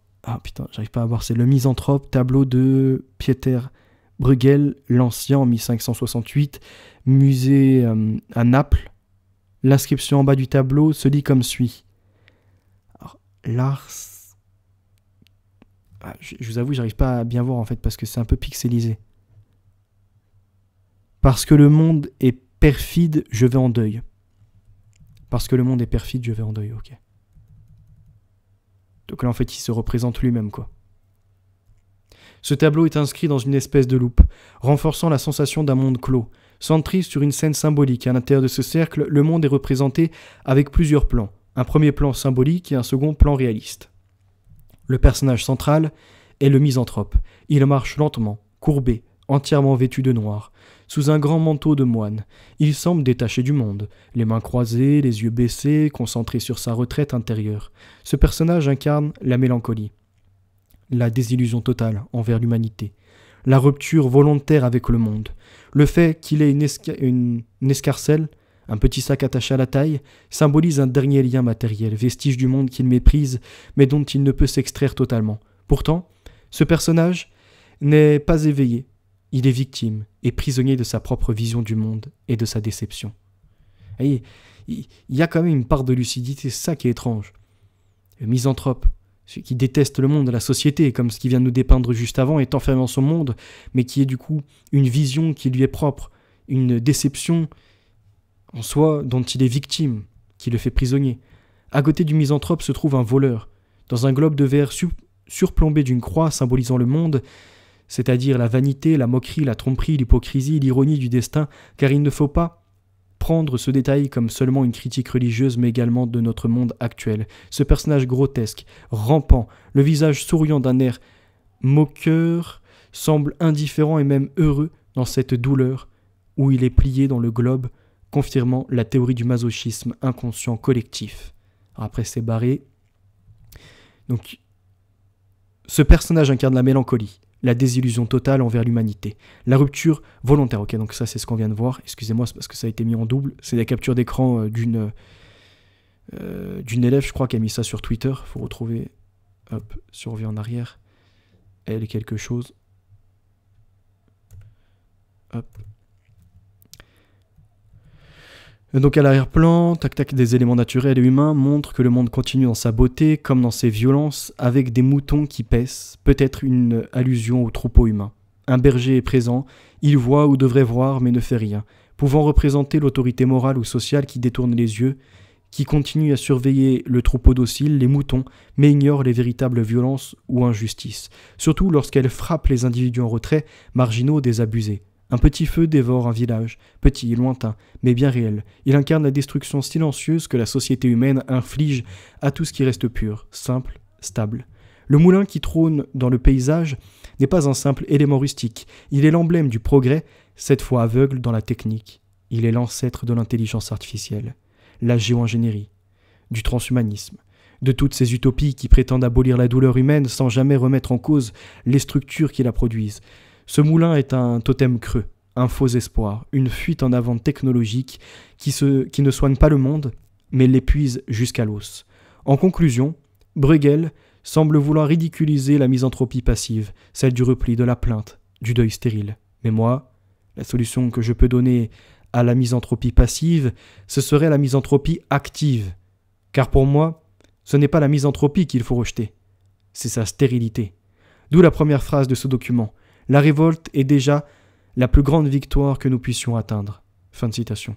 j'arrive pas à voir, c'est le Misanthrope, tableau de Pieter Bruegel, l'Ancien en 1568, musée à Naples. L'inscription en bas du tableau se lit comme suit. Alors, Lars... je vous avoue, j'arrive pas à bien voir en fait, parce que c'est un peu pixelisé. Parce que le monde est perfide, je vais en deuil. Parce que le monde est perfide, je vais en deuil, ok. Donc là, en fait, il se représente lui-même, quoi. Ce tableau est inscrit dans une espèce de loupe, renforçant la sensation d'un monde clos. Centré sur une scène symbolique. À l'intérieur de ce cercle, le monde est représenté avec plusieurs plans. Un premier plan symbolique et un second plan réaliste. Le personnage central est le misanthrope. Il marche lentement, courbé, entièrement vêtu de noir, sous un grand manteau de moine. Il semble détaché du monde, les mains croisées, les yeux baissés, concentré sur sa retraite intérieure. Ce personnage incarne la mélancolie, la désillusion totale envers l'humanité, la rupture volontaire avec le monde, le fait qu'il ait une escarcelle, un petit sac attaché à la taille, symbolise un dernier lien matériel, vestige du monde qu'il méprise, mais dont il ne peut s'extraire totalement. Pourtant, ce personnage n'est pas éveillé. Il est victime et prisonnier de sa propre vision du monde et de sa déception. Et il y a quand même une part de lucidité, c'est ça qui est étrange. Le misanthrope, celui qui déteste le monde, la société, comme ce qu'il vient de nous dépeindre juste avant, est enfermé dans son monde, mais qui est du coup une vision qui lui est propre, une déception en soi dont il est victime, qui le fait prisonnier. À côté du misanthrope se trouve un voleur, dans un globe de verre surplombé d'une croix symbolisant le monde, c'est-à-dire la vanité, la moquerie, la tromperie, l'hypocrisie, l'ironie du destin, car il ne faut pas prendre ce détail comme seulement une critique religieuse, mais également de notre monde actuel. Ce personnage grotesque, rampant, le visage souriant d'un air moqueur, semble indifférent et même heureux dans cette douleur où il est plié dans le globe, confirmant la théorie du masochisme inconscient collectif. Alors après, c'est barré. Donc, ce personnage incarne la mélancolie, la désillusion totale envers l'humanité, la rupture volontaire. Ok, donc ça, c'est ce qu'on vient de voir. Excusez-moi, c'est parce que ça a été mis en double. C'est la capture d'écran d'une élève, je crois, qui a mis ça sur Twitter. Il faut retrouver. Hop, si on revient en arrière. Elle est quelque chose. Hop. Donc à l'arrière-plan, tac-tac, des éléments naturels et humains montrent que le monde continue dans sa beauté comme dans ses violences, avec des moutons qui paissent, peut-être une allusion au troupeau humain. Un berger est présent, il voit ou devrait voir mais ne fait rien, pouvant représenter l'autorité morale ou sociale qui détourne les yeux, qui continue à surveiller le troupeau docile, les moutons, mais ignore les véritables violences ou injustices, surtout lorsqu'elles frappent les individus en retrait, marginaux, désabusés. Un petit feu dévore un village, petit et lointain, mais bien réel. Il incarne la destruction silencieuse que la société humaine inflige à tout ce qui reste pur, simple, stable. Le moulin qui trône dans le paysage n'est pas un simple élément rustique. Il est l'emblème du progrès, cette fois aveugle dans la technique. Il est l'ancêtre de l'intelligence artificielle, la géo-ingénierie, du transhumanisme, de toutes ces utopies qui prétendent abolir la douleur humaine sans jamais remettre en cause les structures qui la produisent. Ce moulin est un totem creux, un faux espoir, une fuite en avant technologique qui ne soigne pas le monde, mais l'épuise jusqu'à l'os. En conclusion, Bruegel semble vouloir ridiculiser la misanthropie passive, celle du repli, de la plainte, du deuil stérile. Mais moi, la solution que je peux donner à la misanthropie passive, ce serait la misanthropie active. Car pour moi, ce n'est pas la misanthropie qu'il faut rejeter, c'est sa stérilité. D'où la première phrase de ce document. La révolte est déjà la plus grande victoire que nous puissions atteindre. Fin de citation.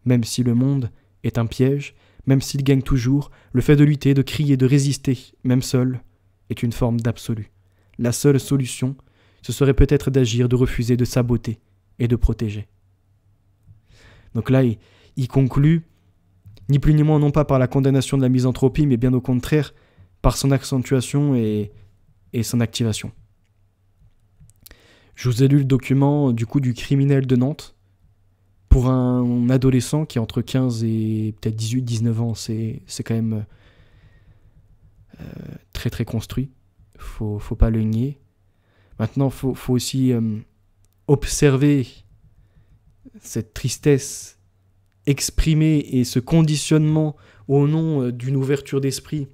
Même si le monde est un piège, même s'il gagne toujours, le fait de lutter, de crier, de résister, même seul, est une forme d'absolu. La seule solution, ce serait peut-être d'agir, de refuser, de saboter et de protéger. Donc là, il conclut, ni plus ni moins non pas par la condamnation de la misanthropie, mais bien au contraire, par son accentuation et son activation. Je vous ai lu le document du criminel de Nantes. Pour un adolescent qui est entre 15 et peut-être 18-19 ans, c'est quand même très très construit. Faut pas le nier. Maintenant, faut aussi observer cette tristesse exprimée et ce conditionnement au nom d'une ouverture d'esprit,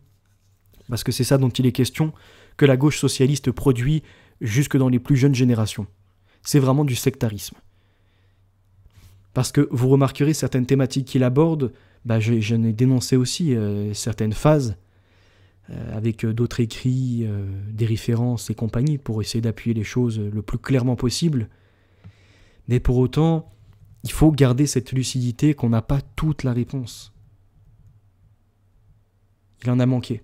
parce que c'est ça dont il est question, que la gauche socialiste produit jusque dans les plus jeunes générations. C'est vraiment du sectarisme. Parce que vous remarquerez certaines thématiques qu'il aborde, j'en ai dénoncé aussi certaines phases, avec d'autres écrits, des références et compagnie, pour essayer d'appuyer les choses le plus clairement possible. Mais pour autant, il faut garder cette lucidité qu'on n'a pas toute la réponse. Il en a manqué.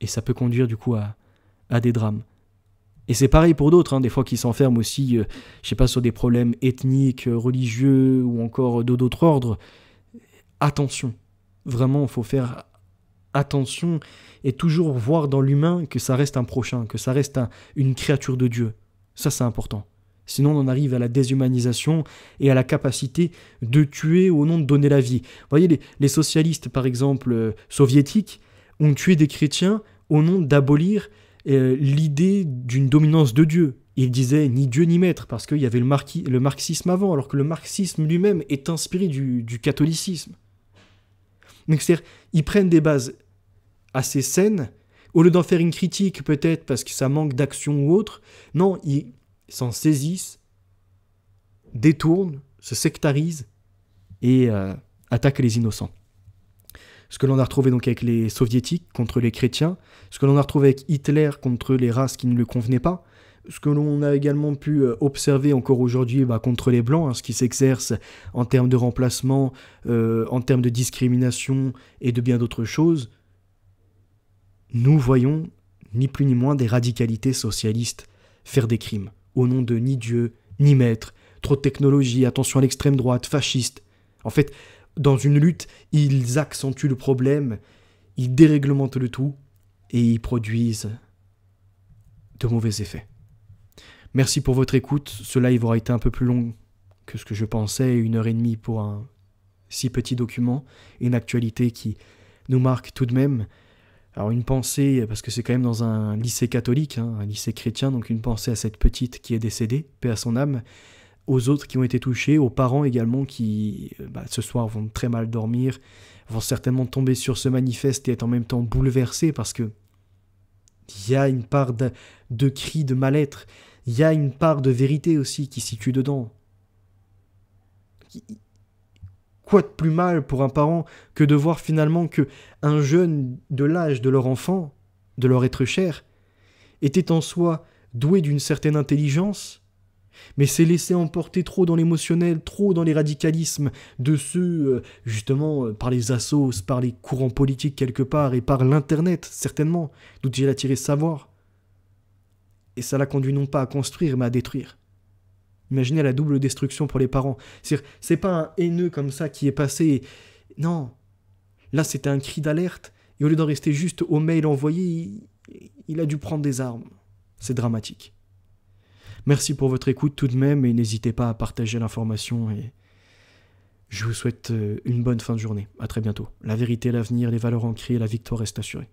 Et ça peut conduire du coup à des drames. Et c'est pareil pour d'autres, des fois qui s'enferment aussi, sur des problèmes ethniques, religieux ou encore d'autres ordres. Attention, vraiment, il faut faire attention et toujours voir dans l'humain que ça reste un prochain, que ça reste une créature de Dieu. Ça, c'est important. Sinon, on en arrive à la déshumanisation et à la capacité de tuer au nom de donner la vie. Vous voyez, les socialistes, par exemple, soviétiques, ont tué des chrétiens au nom d'abolir l'idée d'une dominance de Dieu. Ils disaient ni Dieu ni maître, parce qu'il y avait le marxisme avant, alors que le marxisme lui-même est inspiré du catholicisme. Donc c'est-à-dire, ils prennent des bases assez saines, au lieu d'en faire une critique peut-être parce que ça manque d'action ou autre, non, ils s'en saisissent, détournent, se sectarisent et attaquent les innocents. Ce que l'on a retrouvé donc avec les soviétiques contre les chrétiens, ce que l'on a retrouvé avec Hitler contre les races qui ne lui convenaient pas, ce que l'on a également pu observer encore aujourd'hui contre les blancs, ce qui s'exerce en termes de remplacement, en termes de discrimination et de bien d'autres choses, nous voyons ni plus ni moins des radicalités socialistes faire des crimes, au nom de ni Dieu, ni maître, trop de technologie, attention à l'extrême droite, fasciste. En fait, dans une lutte, ils accentuent le problème, ils déréglementent le tout et ils produisent de mauvais effets. Merci pour votre écoute. Ce live aura été un peu plus long que ce que je pensais, 1h30 pour un si petit document, et une actualité qui nous marque tout de même. Alors une pensée, parce que c'est quand même dans un lycée catholique, un lycée chrétien, donc une pensée à cette petite qui est décédée, paix à son âme, aux autres qui ont été touchés, aux parents également qui, ce soir, vont très mal dormir, vont certainement tomber sur ce manifeste et être en même temps bouleversés parce que il y a une part de cri de mal-être, il y a une part de vérité aussi qui se situe dedans. Quoi de plus mal pour un parent que de voir finalement que un jeune de l'âge de leur enfant, de leur être cher, était en soi doué d'une certaine intelligence, mais s'est laissé emporter trop dans l'émotionnel, trop dans les radicalismes de ceux, justement, par les assos, par les courants politiques quelque part, et par l'Internet, certainement, d'où il a tiré ce savoir. Et ça l'a conduit non pas à construire, mais à détruire. Imaginez la double destruction pour les parents. C'est pas un haineux comme ça qui est passé. Non. Là, c'était un cri d'alerte, et au lieu d'en rester juste au mail envoyé, il a dû prendre des armes. C'est dramatique. Merci pour votre écoute tout de même et n'hésitez pas à partager l'information et je vous souhaite une bonne fin de journée. À très bientôt. La vérité, l'avenir, les valeurs ancrées, la victoire reste assurée.